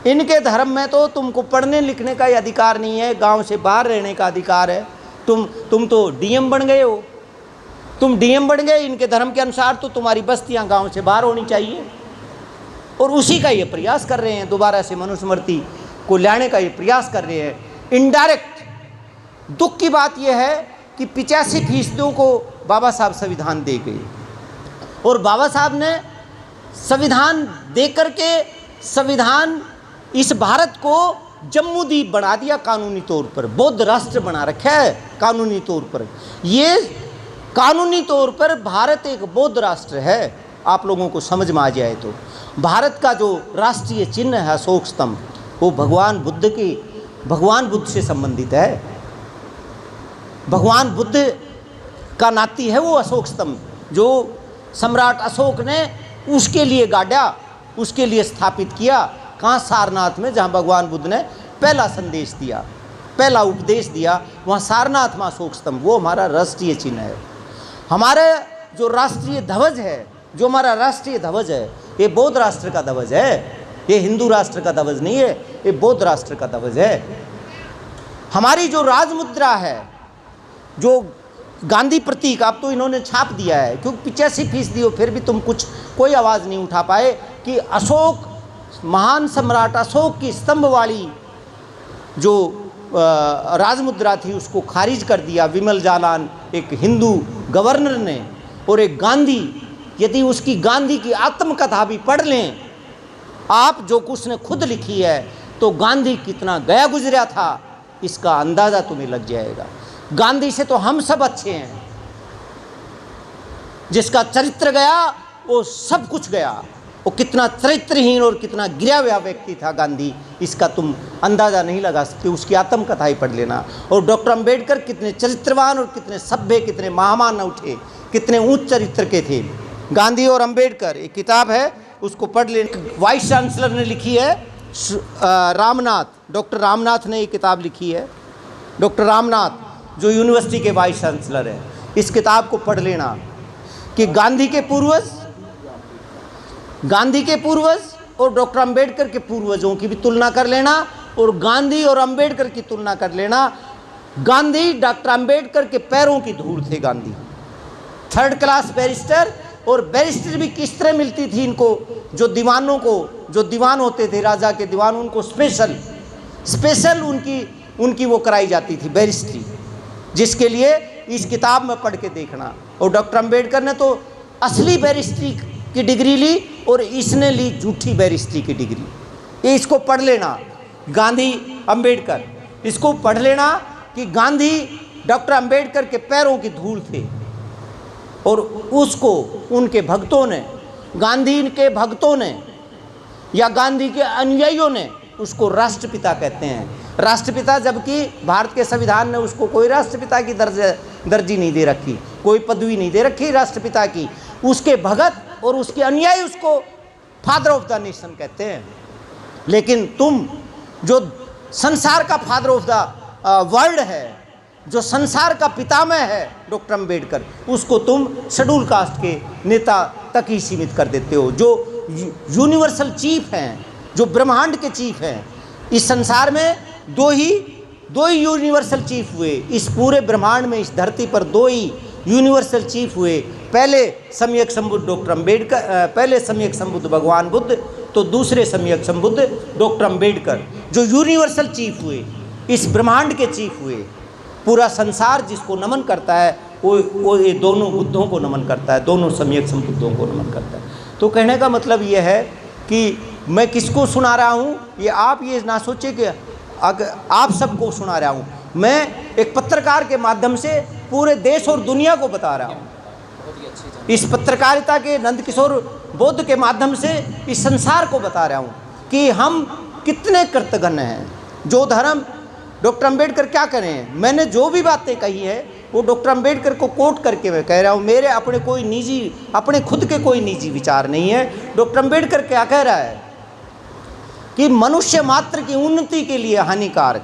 इनके धर्म में तो तुमको पढ़ने लिखने का ही अधिकार नहीं है, गांव से बाहर रहने का अधिकार है। तुम तो डीएम बन गए हो, तुम डीएम बन गए। इनके धर्म के अनुसार तो तुम्हारी बस्तियां गांव से बाहर होनी चाहिए, और उसी का ये प्रयास कर रहे हैं, दोबारा से मनुस्मृति को लाने का ये प्रयास कर रहे हैं इनडायरेक्ट। दुख की बात यह है कि 85% को बाबा साहब संविधान दे गए, और बाबा साहब ने संविधान दे करके संविधान इस भारत को जम्मू द्वीप बना दिया कानूनी तौर पर, बौद्ध राष्ट्र बना रखा है कानूनी तौर पर। ये कानूनी तौर पर भारत एक बौद्ध राष्ट्र है। आप लोगों को समझ में आ जाए तो भारत का जो राष्ट्रीय चिन्ह है अशोक स्तंभ, वो भगवान बुद्ध से संबंधित है। भगवान बुद्ध का नाती है वो अशोक स्तंभ, जो सम्राट अशोक ने उसके लिए गाड़ा, उसके लिए स्थापित किया। कहाँ? सारनाथ में, जहाँ भगवान बुद्ध ने पहला संदेश दिया, पहला उपदेश दिया, वहाँ सारनाथ में अशोक स्तंभ, वो हमारा राष्ट्रीय चिन्ह है। हमारे जो राष्ट्रीय ध्वज है, जो हमारा राष्ट्रीय ध्वज है, ये बौद्ध राष्ट्र का ध्वज है, ये हिंदू राष्ट्र का ध्वज नहीं है, ये बौद्ध राष्ट्र का ध्वज है। हमारी जो राजमुद्रा है, जो गांधी प्रतीक, अब तो इन्होंने छाप दिया है, क्योंकि 85% हो फिर भी तुम कोई आवाज़ नहीं उठा पाए कि अशोक, महान सम्राट अशोक की स्तंभ वाली जो राजमुद्रा थी उसको खारिज कर दिया विमल जालान, एक हिंदू गवर्नर ने। और एक गांधी, यदि उसकी गांधी की आत्मकथा भी पढ़ लें आप, जो कुछ ने खुद लिखी है, तो गांधी कितना गया गुजरा था इसका अंदाज़ा तुम्हें लग जाएगा। गांधी से तो हम सब अच्छे हैं। जिसका चरित्र गया वो सब कुछ गया। वो कितना चरित्रहीन और कितना गिरा हुआ व्यक्ति था गांधी, इसका तुम अंदाज़ा नहीं लगा सकते। उसकी आत्मकथा ही पढ़ लेना। और डॉक्टर अंबेडकर कितने चरित्रवान और कितने सभ्य, कितने महामान उठे, कितने उच्च चरित्र के थे। गांधी और अंबेडकर, एक किताब है उसको पढ़ लेना। वाइस चांसलर ने लिखी है, रामनाथ, डॉक्टर रामनाथ ने ये किताब लिखी है। डॉक्टर रामनाथ जो यूनिवर्सिटी के वाइस चांसलर हैं, इस किताब को पढ़ लेना कि गांधी के पूर्वज और डॉक्टर अंबेडकर के पूर्वजों की भी तुलना कर लेना, और गांधी और अंबेडकर की तुलना कर लेना। गांधी डॉक्टर अंबेडकर के पैरों की धूल थे। गांधी 3rd क्लास बैरिस्टर, और बैरिस्टर भी किस तरह मिलती थी इनको, जो दीवानों को, जो दीवान होते थे राजा के दीवान, उनको स्पेशल उनकी वो कराई जाती थी बैरिस्ट्री, जिसके लिए इस किताब में पढ़ के देखना। और डॉक्टर अंबेडकर ने तो असली बैरिस्ट्री की डिग्री ली, और इसने ली झूठी बैरिस्ट्री की डिग्री। ये इसको पढ़ लेना, गांधी अंबेडकर, इसको पढ़ लेना कि गांधी डॉक्टर अंबेडकर के पैरों की धूल थे, और उसको उनके भक्तों ने, गांधी के भक्तों ने या गांधी के अनुयायियों ने उसको राष्ट्रपिता कहते हैं। राष्ट्रपिता, जबकि भारत के संविधान ने उसको कोई राष्ट्रपिता की दर्जी नहीं दे रखी, कोई पदवी नहीं दे रखी राष्ट्रपिता की। उसके भगत और उसके अनुयायी उसको फादर ऑफ द नेशन कहते हैं। लेकिन तुम जो संसार का फादर ऑफ द वर्ल्ड है, जो संसार का पितामह है डॉक्टर अंबेडकर, उसको तुम शेड्यूल कास्ट के नेता तक ही सीमित कर देते हो। जो यूनिवर्सल चीफ हैं, जो ब्रह्मांड के चीफ हैं, इस संसार में दो ही यूनिवर्सल चीफ हुए। इस पूरे ब्रह्मांड में, इस धरती पर दो ही यूनिवर्सल चीफ हुए। पहले सम्यक संबुद्ध डॉक्टर अंबेडकर, पहले सम्यक संबुद्ध भगवान बुद्ध, तो दूसरे सम्यक संबुद्ध डॉक्टर अंबेडकर, जो यूनिवर्सल चीफ हुए, इस ब्रह्मांड के चीफ हुए। पूरा संसार जिसको नमन करता है वो ये दोनों बुद्धों को नमन करता है, दोनों सम्यक संबुद्धों को नमन करता है। तो कहने का मतलब ये है कि मैं किसको सुना रहा हूँ, ये आप ये ना सोचे कि अगर आप सबको सुना रहा हूँ, मैं एक पत्रकार के माध्यम से पूरे देश और दुनिया को बता रहा हूँ। इस पत्रकारिता के नंदकिशोर बोध के माध्यम से इस संसार को बता रहा हूँ कि हम कितने कृतघ्न हैं। जो धर्म डॉक्टर अंबेडकर क्या करें, मैंने जो भी बातें कही है वो डॉक्टर अंबेडकर को कोट करके मैं कह रहा हूँ। मेरे अपने खुद के कोई निजी विचार नहीं है। डॉक्टर अंबेडकर क्या कह रहा है कि मनुष्य मात्र की उन्नति के लिए हानिकारक,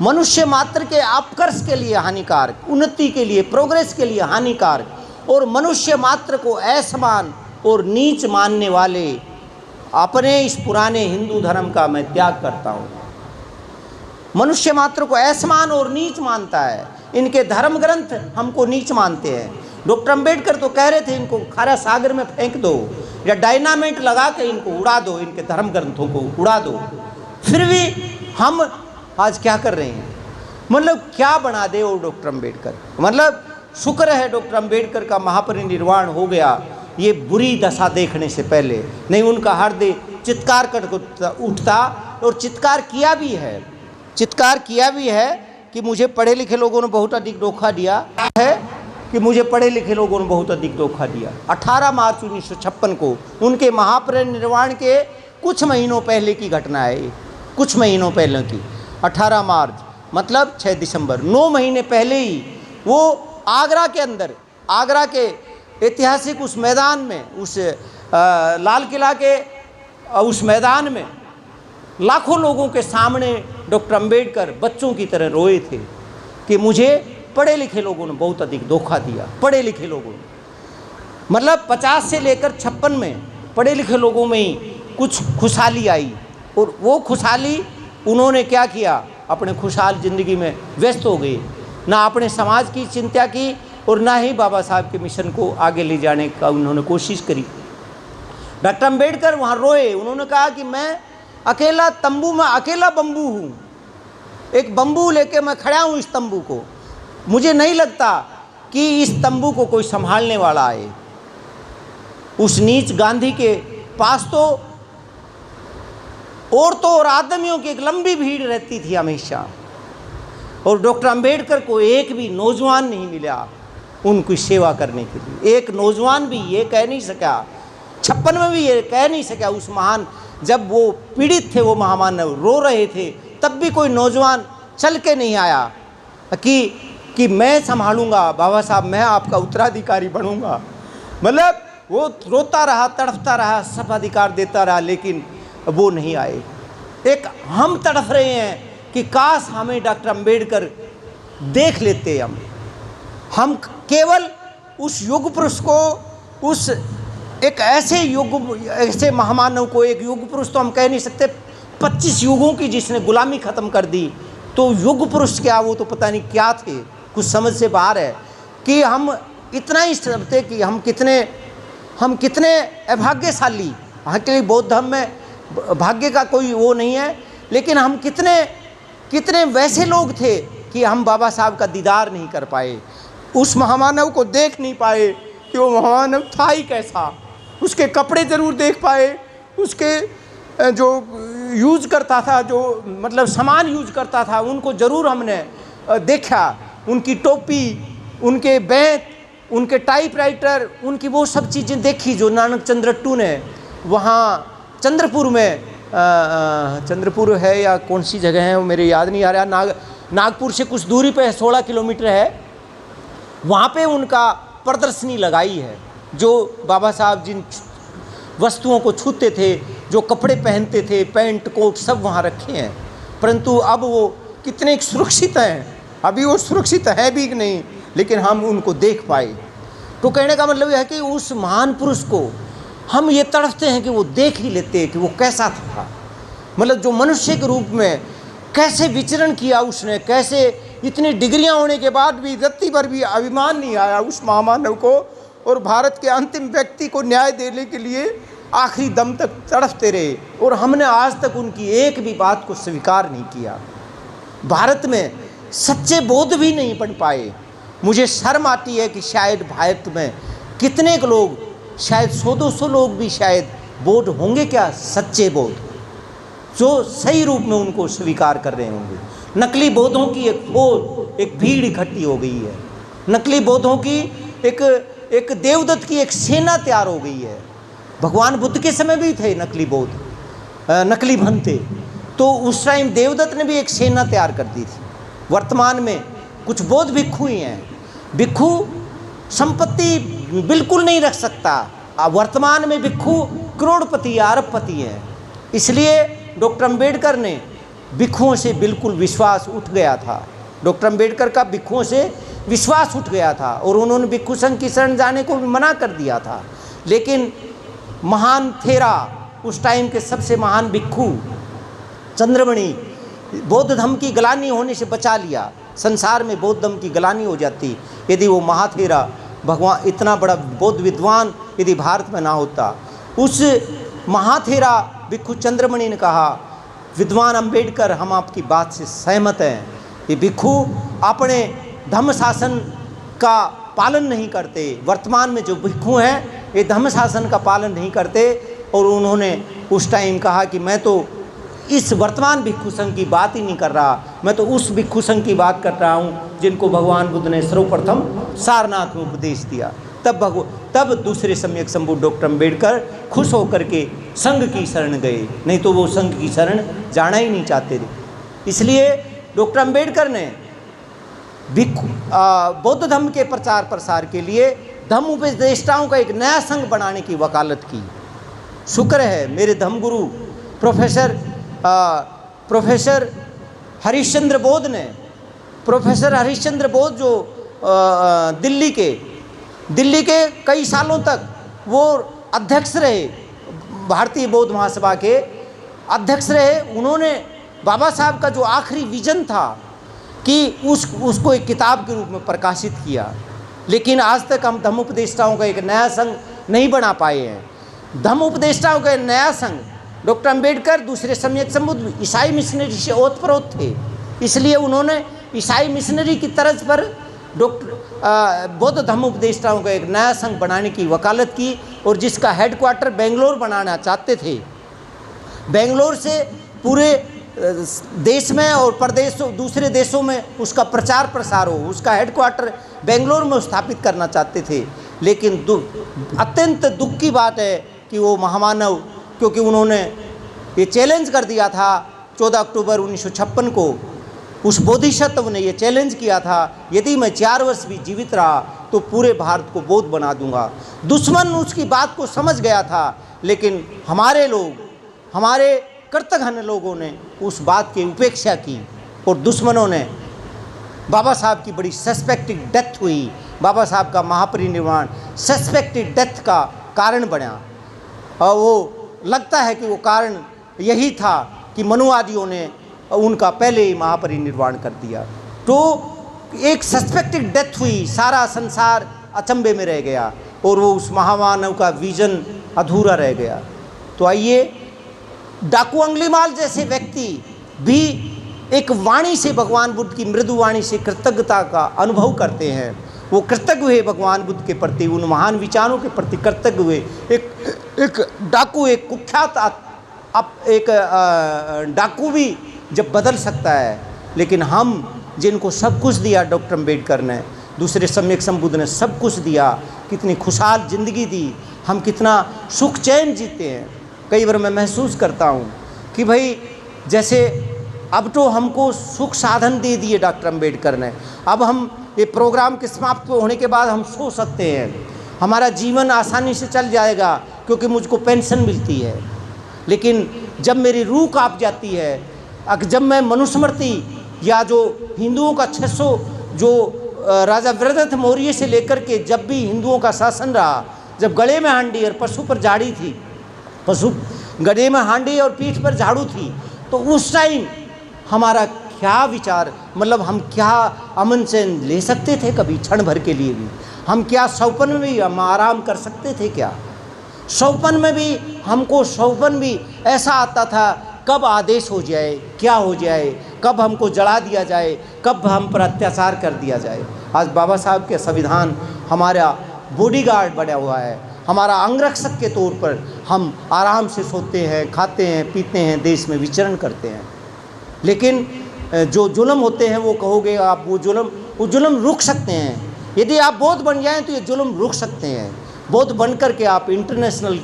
मनुष्य मात्र के अपकर्ष के लिए हानिकारक, उन्नति के लिए, प्रोग्रेस के लिए हानिकारक, और मनुष्य मात्र को असमान और नीच मानने वाले अपने इस पुराने हिंदू धर्म का मैं त्याग करता हूँ। मनुष्य मात्र को असमान और नीच मानता है, इनके धर्म ग्रंथ हमको नीच मानते हैं। डॉक्टर अंबेडकर तो कह रहे थे इनको खारा सागर में फेंक दो या डायनामाइट लगा के इनको उड़ा दो, इनके धर्म ग्रंथों को उड़ा दो। फिर भी हम आज क्या कर रहे हैं, मतलब क्या बना दे वो डॉक्टर अंबेडकर। मतलब शुक्र है डॉक्टर अंबेडकर का महापरिनिर्वाण हो गया ये बुरी दशा देखने से पहले, नहीं उनका हृदय चित्कार कर उठता, और चित्कार किया भी है कि मुझे पढ़े लिखे लोगों ने बहुत अधिक धोखा दिया है, कि मुझे पढ़े लिखे लोगों ने बहुत अधिक धोखा दिया। 18 मार्च 1956 को उनके महापरिनिर्वाण के कुछ महीनों पहले की घटना है ये, कुछ महीनों पहले की। 18 मार्च मतलब 6 दिसंबर, 9 महीने पहले ही वो आगरा के अंदर, आगरा के ऐतिहासिक उस मैदान में, उस लाल किला के उस मैदान में लाखों लोगों के सामने डॉक्टर अंबेडकर बच्चों की तरह रोए थे कि मुझे पढ़े लिखे लोगों ने बहुत अधिक धोखा दिया। पढ़े लिखे लोगों ने, मतलब 50 से लेकर 56 में पढ़े लिखे लोगों में ही कुछ खुशहाली आई, और वो खुशहाली उन्होंने क्या किया, अपने खुशहाल ज़िंदगी में व्यस्त हो गए। ना अपने समाज की चिंता की और ना ही बाबा साहब के मिशन को आगे ले जाने का उन्होंने कोशिश करी। डॉक्टर अंबेडकर वहाँ रोए, उन्होंने कहा कि मैं अकेला तंबू में अकेला बम्बू हूँ, एक बम्बू लेके मैं खड़ा हूँ इस तंबू को, मुझे नहीं लगता कि इस तंबू को कोई संभालने वाला आए। उस नीच गांधी के पास तो औरतों और आदमियों की एक लंबी भीड़ रहती थी हमेशा, और डॉक्टर अंबेडकर को एक भी नौजवान नहीं मिला उनकी सेवा करने के लिए। एक नौजवान भी ये कह नहीं सका, 56 में भी ये कह नहीं सका, उस महान, जब वो पीड़ित थे, वो महामानव रो रहे थे, तब भी कोई नौजवान चल के नहीं आया कि मैं संभालूंगा बाबा साहब, मैं आपका उत्तराधिकारी बनूंगा। मतलब वो रोता रहा, तड़पता रहा, सब अधिकार देता रहा, लेकिन वो नहीं आए। एक हम तड़प रहे हैं कि काश हमें डॉक्टर अंबेडकर देख लेते। हम केवल उस युग पुरुष को, उस एक ऐसे महामानव को, एक युग पुरुष तो हम कह नहीं सकते, 25 युगों की जिसने गुलामी ख़त्म कर दी, तो युग पुरुष क्या, वो तो पता नहीं क्या थे, कुछ समझ से बाहर है। कि हम इतना ही समझते कि हम कितने अभाग्यशाली, हालांकि बौद्ध धर्म में भाग्य का कोई वो नहीं है, लेकिन हम कितने वैसे लोग थे कि हम बाबा साहब का दीदार नहीं कर पाए, उस महामानव को देख नहीं पाए कि वो महामानव था ही कैसा। उसके कपड़े ज़रूर देख पाए, उसके जो यूज़ करता था, जो मतलब सामान यूज़ करता था, उनको ज़रूर हमने देखा। उनकी टोपी, उनके बेंत, उनके टाइपराइटर, उनकी वो सब चीज़ें देखी जो नानक चंद्रट्टू ने वहाँ चंद्रपुर में, चंद्रपुर है या कौन सी जगह है वो मेरे याद नहीं आ रहा, नागपुर से कुछ दूरी पे 16 किलोमीटर है, वहाँ पे उनका प्रदर्शनी लगाई है। जो बाबा साहब जिन वस्तुओं को छूते थे, जो कपड़े पहनते थे, पैंट कोट सब वहाँ रखे हैं, परंतु अब वो कितने सुरक्षित हैं। अभी वो सुरक्षित है भी कि नहीं, लेकिन हम उनको देख पाए। तो कहने का मतलब यह है कि उस महान पुरुष को हम ये तड़पते हैं कि वो देख ही लेते हैं कि वो कैसा था, मतलब जो मनुष्य के रूप में कैसे विचरण किया उसने, कैसे इतनी डिग्रियां होने के बाद भी रत्ती भर भी अभिमान नहीं आया उस महामानव को, और भारत के अंतिम व्यक्ति को न्याय देने के लिए आखिरी दम तक तड़पते रहे, और हमने आज तक उनकी एक भी बात को स्वीकार नहीं किया। भारत में सच्चे बोध भी नहीं बन पाए। मुझे शर्म आती है कि शायद भारत में कितने लोग, शायद 100-200 लोग भी शायद बोध होंगे क्या, सच्चे बोध जो सही रूप में उनको स्वीकार कर रहे होंगे। नकली बोधों की एक भीड़ इकट्ठी हो गई है, नकली बोधों की एक देवदत्त की एक सेना तैयार हो गई है। भगवान बुद्ध के समय भी थे नकली बोध, नकली भंते, तो उस टाइम देवदत्त ने भी एक सेना तैयार कर दी थी। वर्तमान में कुछ बौद्ध भिक्षु ही हैं। भिक्षु संपत्ति बिल्कुल नहीं रख सकता। वर्तमान में भिक्षु करोड़पति अरबपति हैं। इसलिए डॉक्टर अंबेडकर ने भिक्षुओं से बिल्कुल विश्वास उठ गया था। डॉक्टर अंबेडकर का भिक्षुओं से विश्वास उठ गया था और उन्होंने भिक्षु संघ की शरण जाने को भी मना कर दिया था। लेकिन महान थेरा, उस टाइम के सबसे महान भिक्षु चंद्रमणि, बौद्ध धर्म की गलानी होने से बचा लिया। संसार में बौद्ध धर्म की गलानी हो जाती यदि वो महाथेरा, भगवान इतना बड़ा बौद्ध विद्वान यदि भारत में ना होता। उस महाथेरा भिक्षु चंद्रमणि ने कहा, विद्वान अंबेडकर, हम आपकी बात से सहमत हैं। ये भिक्षु अपने धम्म शासन का पालन नहीं करते। वर्तमान में जो भिक्षु हैं ये धम्म शासन का पालन नहीं करते। और उन्होंने उस टाइम कहा कि मैं तो इस वर्तमान भिक्षु संघ की बात ही नहीं कर रहा, मैं तो उस भिक्षु संघ की बात कर रहा हूँ जिनको भगवान बुद्ध ने सर्वप्रथम सारनाथ में उपदेश दिया। तब दूसरे सम्यक संबुद्ध डॉक्टर अंबेडकर खुश होकर के संघ की शरण गए, नहीं तो वो संघ की शरण जाना ही नहीं चाहते थे। इसलिए डॉक्टर अंबेडकर ने बौद्ध धर्म के प्रचार प्रसार के लिए धम्म उपदेष्टाओं का एक नया संघ बनाने की वकालत की। शुक्र है मेरे धर्मगुरु प्रोफेसर हरिश्चंद्र बोध ने, प्रोफेसर हरिश्चंद्र बोध जो दिल्ली के कई सालों तक वो अध्यक्ष रहे, भारतीय बौद्ध महासभा के अध्यक्ष रहे। उन्होंने बाबा साहब का जो आखिरी विजन था कि उसको एक किताब के रूप में प्रकाशित किया। लेकिन आज तक हम धम्म उपदेष्टाओं का एक नया संघ नहीं बना पाए हैं। धम्म उपदेष्टाओं का नया संघ, डॉक्टर अंबेडकर दूसरे सम्यक संबुद्ध ईसाई मिशनरी से ओतप्रोत थे, इसलिए उन्होंने ईसाई मिशनरी की तर्ज पर बौद्ध धम्म उपदेष्टाओं का एक नया संघ बनाने की वकालत की, और जिसका हेडक्वार्टर बेंगलोर बनाना चाहते थे। बेंगलोर से पूरे देश में और दूसरे देशों में उसका प्रचार प्रसार हो, उसका हेडक्वार्टर बेंगलोर में स्थापित करना चाहते थे। लेकिन अत्यंत दुख की बात है कि वो महामानव, क्योंकि उन्होंने ये चैलेंज कर दिया था 14 अक्टूबर 1956 को, उस बोधिसत्व ने ये चैलेंज किया था, यदि मैं 4 वर्ष भी जीवित रहा तो पूरे भारत को बौद्ध बना दूंगा। दुश्मन उसकी बात को समझ गया था, लेकिन हमारे लोग, हमारे कर्तघ्न लोगों ने उस बात की उपेक्षा की, और दुश्मनों ने, बाबा साहब की बड़ी सस्पेक्टेड डेथ हुई। बाबा साहब का महापरिनिर्वाण सस्पेक्टेड डेथ का कारण बना, और वो लगता है कि वो कारण यही था कि मनुवादियों ने उनका पहले ही महापरिनिर्वाण कर दिया। तो एक सस्पेक्टेड डेथ हुई, सारा संसार अचंभे में रह गया, और वो उस महामानव का विजन अधूरा रह गया। तो आइए, डाकू अंगुलीमाल जैसे व्यक्ति भी एक वाणी से, भगवान बुद्ध की मृदु वाणी से कृतज्ञता का अनुभव करते हैं। वो कृतज्ञ हुए भगवान बुद्ध के प्रति, उन महान विचारों के प्रति कृतज्ञ हुए। एक डाकू, एक कुख्यात एक डाकू भी जब बदल सकता है, लेकिन हम जिनको सब कुछ दिया, डॉक्टर अंबेडकर ने, दूसरे सम्यक संबुद्ध ने सब कुछ दिया, कितनी खुशहाल ज़िंदगी दी, हम कितना सुख चैन जीते हैं। कई बार मैं महसूस करता हूँ कि भाई जैसे अब तो हमको सुख साधन दे दिए डॉक्टर अंबेडकर ने, अब हम ये प्रोग्राम के समाप्त होने के बाद हम सो सकते हैं, हमारा जीवन आसानी से चल जाएगा। क्योंकि मुझको पेंशन मिलती है। लेकिन जब मेरी रूह काँप जाती है, जब मैं मनुस्मृति या जो हिंदुओं का 600 जो राजा वृहदत्त मौर्य से लेकर के जब भी हिंदुओं का शासन रहा, जब गले में हांडी और पशु पर झाड़ी थी, पशु गले में हांडी और पीठ पर झाड़ू थी, तो उस टाइम हमारा क्या विचार, मतलब हम क्या अमन चैन ले सकते थे कभी क्षण भर के लिए भी? हम क्या सौपन में भी हम आराम कर सकते थे क्या? सौपन में भी हमको सौपन भी ऐसा आता था, कब आदेश हो जाए, क्या हो जाए, कब हमको जला दिया जाए, कब हम पर अत्याचार कर दिया जाए। आज बाबा साहब के संविधान हमारा बॉडीगार्ड बना हुआ है, हमारा अंगरक्षक के तौर पर हम आराम से सोते हैं, खाते हैं, पीते हैं, देश में विचरण करते हैं। लेकिन जो जुल्म होते हैं वो कहोगे आप वो जुल्म रुक सकते हैं। यदि आप बौद्ध बन जाएं तो ये जुल्म रुक सकते हैं। बौद्ध बन कर के आप इंटरनेशनल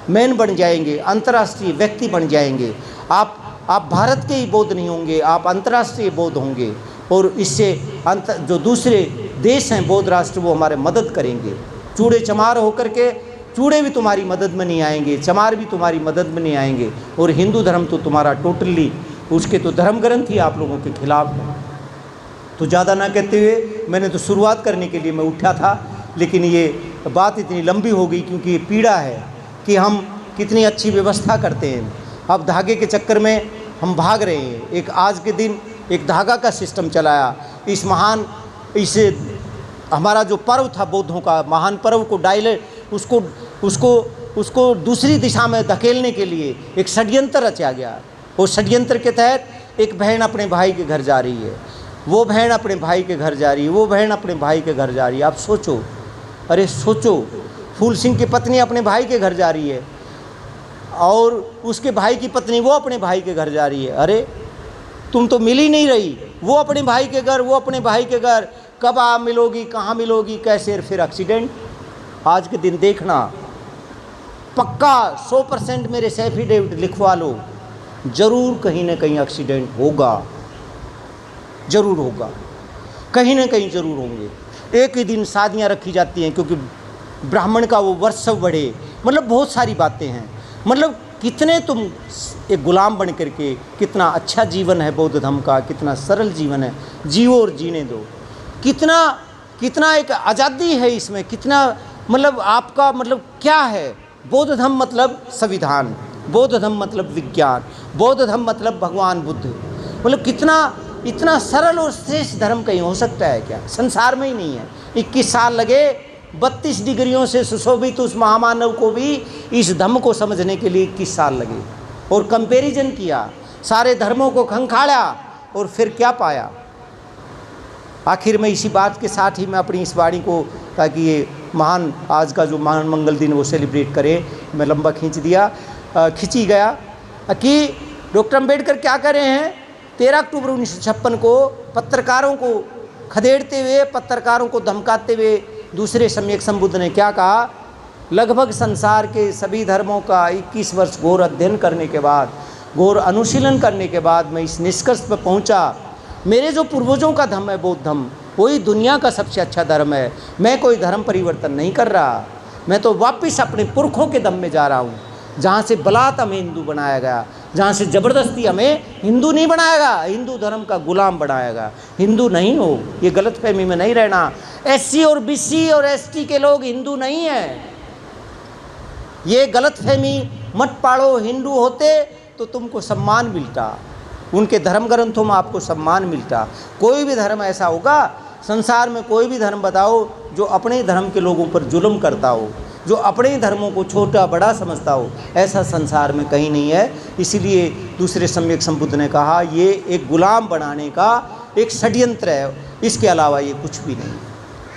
मैन बन जाएंगे, अंतर्राष्ट्रीय व्यक्ति बन जाएंगे। आप भारत के ही बौद्ध नहीं होंगे, आप अंतर्राष्ट्रीय बौद्ध होंगे। और इससे जो दूसरे देश हैं बौद्ध राष्ट्र, वो हमारे मदद करेंगे। चूड़े चमार होकर के चूड़े भी तुम्हारी मदद में नहीं आएंगे, चमार भी तुम्हारी मदद में नहीं आएंगे। और हिंदू धर्म तो तुम्हारा टोटली, उसके तो धर्म ग्रंथ ही आप लोगों के खिलाफ है। तो ज़्यादा ना कहते हुए, मैंने तो शुरुआत करने के लिए मैं उठा था, लेकिन ये बात इतनी लंबी हो गई क्योंकि ये पीड़ा है कि हम कितनी अच्छी व्यवस्था करते हैं, अब धागे के चक्कर में हम भाग रहे हैं। एक आज के दिन एक धागा का सिस्टम चलाया, इस महान इसे हमारा जो पर्व था बौद्धों का महान पर्व को उसको दूसरी दिशा में धकेलने के लिए एक षड्यंत्र रचा गया। और षड्यंत्र के तहत एक बहन अपने भाई के घर जा रही है, वो बहन अपने भाई के घर जा रही है, वो बहन अपने भाई के घर जा रही है। आप सोचो, अरे सोचो, फूल सिंह की पत्नी अपने भाई के घर जा रही है और उसके भाई की पत्नी वो अपने भाई के घर जा रही है। अरे तुम तो मिल ही नहीं रही, वो अपने भाई के घर, वो अपने भाई के घर, कब आप मिलोगी, कहाँ मिलोगी, कैसे? फिर एक्सीडेंट। आज के दिन देखना, पक्का 100% मेरे से एफिडेविट लिखवा लो, ज़रूर कहीं ना कहीं एक्सीडेंट होगा, ज़रूर होगा, कहीं ना कहीं ज़रूर होंगे। एक ही दिन शादियां रखी जाती हैं क्योंकि ब्राह्मण का वो वर्षव बढ़े, मतलब बहुत सारी बातें हैं। मतलब कितने तुम एक गुलाम बन करके, कितना अच्छा जीवन है बौद्ध धर्म का, कितना सरल जीवन है, जियो और जीने दो। कितना एक आज़ादी है इसमें, कितना मतलब आपका मतलब क्या है। बौद्ध धर्म मतलब संविधान, बौद्ध धर्म मतलब विज्ञान, बौद्ध धर्म मतलब भगवान बुद्ध। मतलब कितना इतना सरल और श्रेष्ठ धर्म कहीं हो सकता है क्या? संसार में ही नहीं है। 21 साल लगे 32 डिग्रियों से सुशोभित उस महामानव को भी इस धर्म को समझने के लिए 21 साल लगे। और कंपैरिजन किया, सारे धर्मों को खंखाड़ा और फिर क्या पाया? आखिर में इसी बात के साथ ही मैं अपनी इस वाणी को, ताकि ये महान आज का जो महान मंगल दिन वो सेलिब्रेट करें, मैं लंबा खींची गया कि डॉक्टर अम्बेडकर क्या कर रहे हैं। 13 अक्टूबर 1956 को पत्रकारों को खदेड़ते हुए, पत्रकारों को धमकाते हुए दूसरे सम्यक संबुद्ध ने क्या कहा? लगभग संसार के सभी धर्मों का 21 वर्ष घोर अध्ययन करने के बाद, घोर अनुशीलन करने के बाद मैं इस निष्कर्ष पर पहुंचा, मेरे जो पूर्वजों का धर्म है बौद्ध धर्म, वही दुनिया का सबसे अच्छा धर्म है। मैं कोई धर्म परिवर्तन नहीं कर रहा, मैं तो वापस अपने पुरखों के धर्म में जा रहा हूँ, जहाँ से बलात् हमें हिंदू बनाया गया, जहाँ से ज़बरदस्ती हमें हिंदू नहीं बनाया गया, हिंदू धर्म का गुलाम बनाया गया। हिंदू नहीं हो, ये गलतफहमी में नहीं रहना। SC और BC और ST के लोग हिंदू नहीं हैं, ये गलतफहमी मत पाड़ो। हिंदू होते तो तुमको सम्मान मिलता, उनके धर्म ग्रंथों में आपको सम्मान मिलता। कोई भी धर्म ऐसा होगा संसार में, कोई भी धर्म बताओ जो अपने धर्म के लोगों पर जुल्म करता हो, जो अपने धर्मों को छोटा बड़ा समझता हो, ऐसा संसार में कहीं नहीं है। इसीलिए दूसरे सम्यक संबुद्ध ने कहा ये एक गुलाम बनाने का एक षड्यंत्र है, इसके अलावा ये कुछ भी नहीं।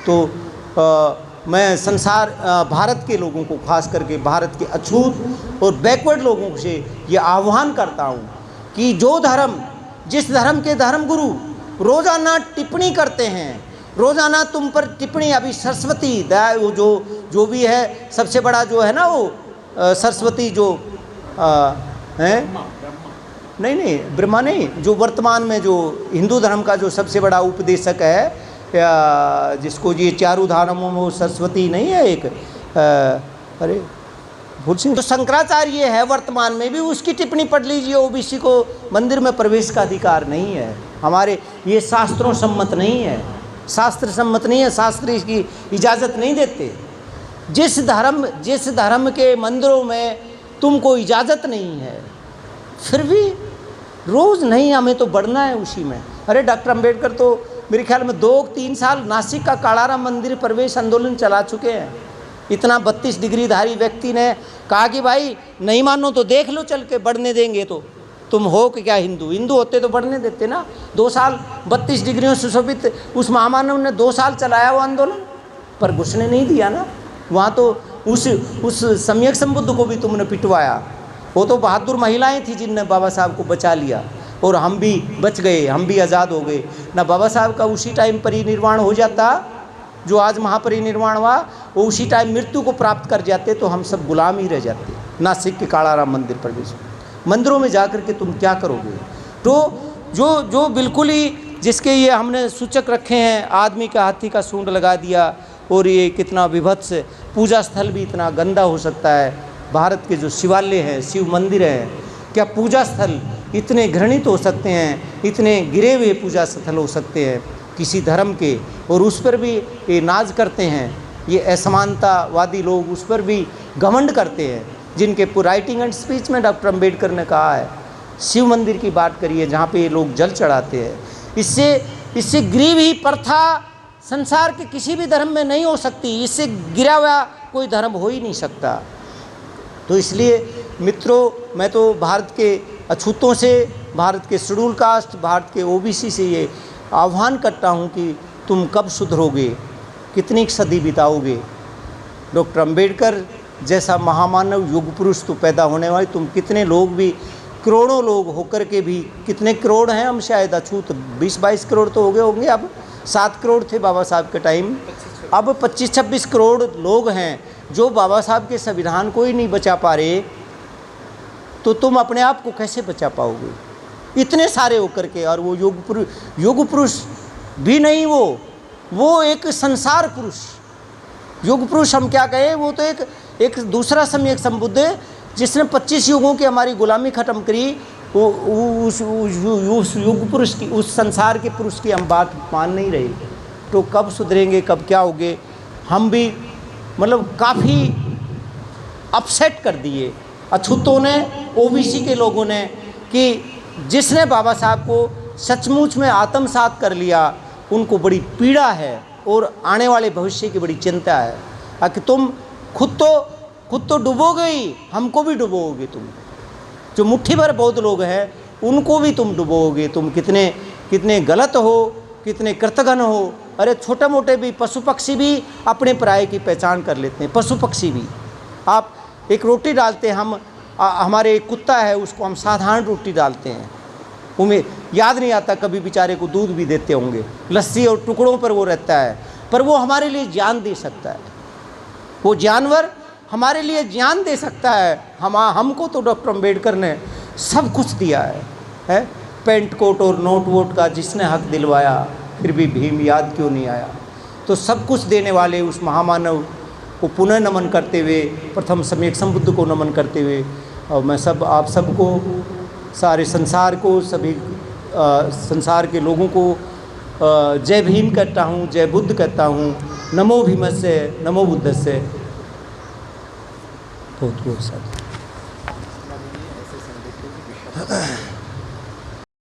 तो मैं संसार भारत के लोगों को, खास करके भारत के अछूत और बैकवर्ड लोगों से ये आह्वान करता हूँ कि जो धर्म, जिस धर्म के धर्म गुरु रोज़ाना टिप्पणी करते हैं, रोज़ाना तुम पर टिप्पणी, अभी सरस्वती वो जो भी है सबसे बड़ा जो है ना वो सरस्वती जो है, नहीं ब्रह्मा नहीं, जो वर्तमान में जो हिंदू धर्म का जो सबसे बड़ा उपदेशक है, जिसको ये चारों धामों में वो सरस्वती नहीं है एक, अरे तो शंकराचार्य है वर्तमान में भी, उसकी टिप्पणी पढ़ लीजिए, ओबीसी को मंदिर में प्रवेश का अधिकार नहीं है। हमारे ये शास्त्रों सम्मत नहीं है, शास्त्र सम्मत नहीं है, शास्त्र इसकी इजाज़त नहीं देते। जिस धर्म के मंदिरों में तुमको इजाज़त नहीं है, फिर भी रोज़ नहीं, हमें तो बढ़ना है उसी में। अरे डॉक्टर अंबेडकर तो मेरे ख्याल में 2-3 साल नासिक का कालाराम मंदिर प्रवेश आंदोलन चला चुके हैं। इतना 32 डिग्रीधारी व्यक्ति ने कहा कि भाई नहीं मानो तो देख लो चल के, बढ़ने देंगे तो तुम हो कि क्या हिंदू होते तो बढ़ने देते ना। 2 साल 32 डिग्रियों सुशोभित उस महामानव ने 2 साल चलाया वो आंदोलन, पर घुसने नहीं दिया ना। वहाँ तो उस सम्यक संबुद्ध को भी तुमने पिटवाया। वो तो बहादुर महिलाएं थी जिनने बाबा साहब को बचा लिया, और हम भी बच गए, हम भी आज़ाद हो गए ना। बाबा साहब का उसी टाइम परिनिर्वाण हो जाता, जो आज महापरिनिर्वाण हुआ, वो उसी टाइम मृत्यु को प्राप्त कर जाते, तो हम सब गुलाम ही रह जाते। नासिक के कालाराम मंदिर प्रवेश, मंदिरों में जाकर के तुम क्या करोगे? तो जो बिल्कुल ही जिसके ये हमने सूचक रखे हैं, आदमी का हाथी का सूंड लगा दिया, और ये कितना विभत्स पूजा स्थल भी इतना गंदा हो सकता है। भारत के जो शिवालय हैं, शिव मंदिर हैं, क्या पूजा स्थल इतने घृणित हो सकते हैं, इतने गिरे हुए पूजा स्थल हो सकते हैं किसी धर्म के, और उस पर भी ये नाज करते हैं। ये असमानतावादी लोग उस पर भी घमंड करते हैं, जिनके राइटिंग एंड स्पीच में डॉक्टर अंबेडकर ने कहा है, शिव मंदिर की बात करिए जहाँ पे ये लोग जल चढ़ाते हैं। इससे गिरी हुई प्रथा संसार के किसी भी धर्म में नहीं हो सकती, इससे गिरा हुआ कोई धर्म हो ही नहीं सकता। तो इसलिए मित्रों, मैं तो भारत के अछूतों से, भारत के शेड्यूल कास्ट, भारत के ओबीसी से ये आह्वान करता हूँ कि तुम कब सुधरोगे, कितनी सदी बिताओगे। डॉक्टर अंबेडकर जैसा महामानव युग पुरुष तो पैदा होने वाले, तुम कितने लोग भी, करोड़ों लोग होकर के भी, कितने करोड़ हैं हम, शायद अछूत 20-22 करोड़ तो हो गए होंगे। अब 7 करोड़ थे बाबा साहब के टाइम, अब 25-26 करोड़ लोग हैं जो बाबा साहब के संविधान को ही नहीं बचा पा रहे, तो तुम अपने आप को कैसे बचा पाओगे इतने सारे होकर के? और वो युग पुरुष भी नहीं, वो एक संसार पुरुष। युग पुरुष हम क्या कहें, वो तो एक दूसरा सम्यक संबुद्ध है जिसने 25 युगों की हमारी गुलामी खत्म करी। उस युग पुरुष की, उस संसार के पुरुष की हम बात मान नहीं रहे। तो कब सुधरेंगे, कब क्या होगे? हम भी मतलब काफ़ी अपसेट कर दिए अछूतों ने, ओबीसी के लोगों ने, कि जिसने बाबा साहब को सचमुच में आत्मसात कर लिया, उनको बड़ी पीड़ा है और आने वाले भविष्य की बड़ी चिंता है। कि तुम खुद तो डुबोगे ही, हमको भी डुबोगे तुम। जो मुट्ठी भर बौद्ध लोग हैं उनको भी तुम डुबोगे। तुम कितने गलत हो, कितने कृतघ्न हो। अरे छोटे मोटे भी पशु पक्षी भी अपने पराये की पहचान कर लेते हैं। पशु पक्षी भी, आप एक रोटी डालते हैं, हमारे एक कुत्ता है, उसको हम साधारण रोटी डालते हैं, उन्हें याद नहीं आता कभी बेचारे को दूध भी देते होंगे, लस्सी और टुकड़ों पर वो रहता है, पर वो हमारे लिए जान दे सकता है। वो जानवर हमारे लिए जान दे सकता है। हमको तो डॉक्टर अंबेडकर ने सब कुछ दिया है? पेंट कोट और नोट वोट का जिसने हक दिलवाया, फिर भी भीम याद क्यों नहीं आया? तो सब कुछ देने वाले उस महामानव को पुनः नमन करते हुए, प्रथम सम्यक संबुद्ध को नमन करते हुए, और मैं आप सबको, सारे संसार को, सभी संसार के लोगों को जय भीम कहता हूँ, जय बुद्ध कहता हूँ। नमो भीमस्य, नमो बुद्धस्य। बहुत बहुत साधु।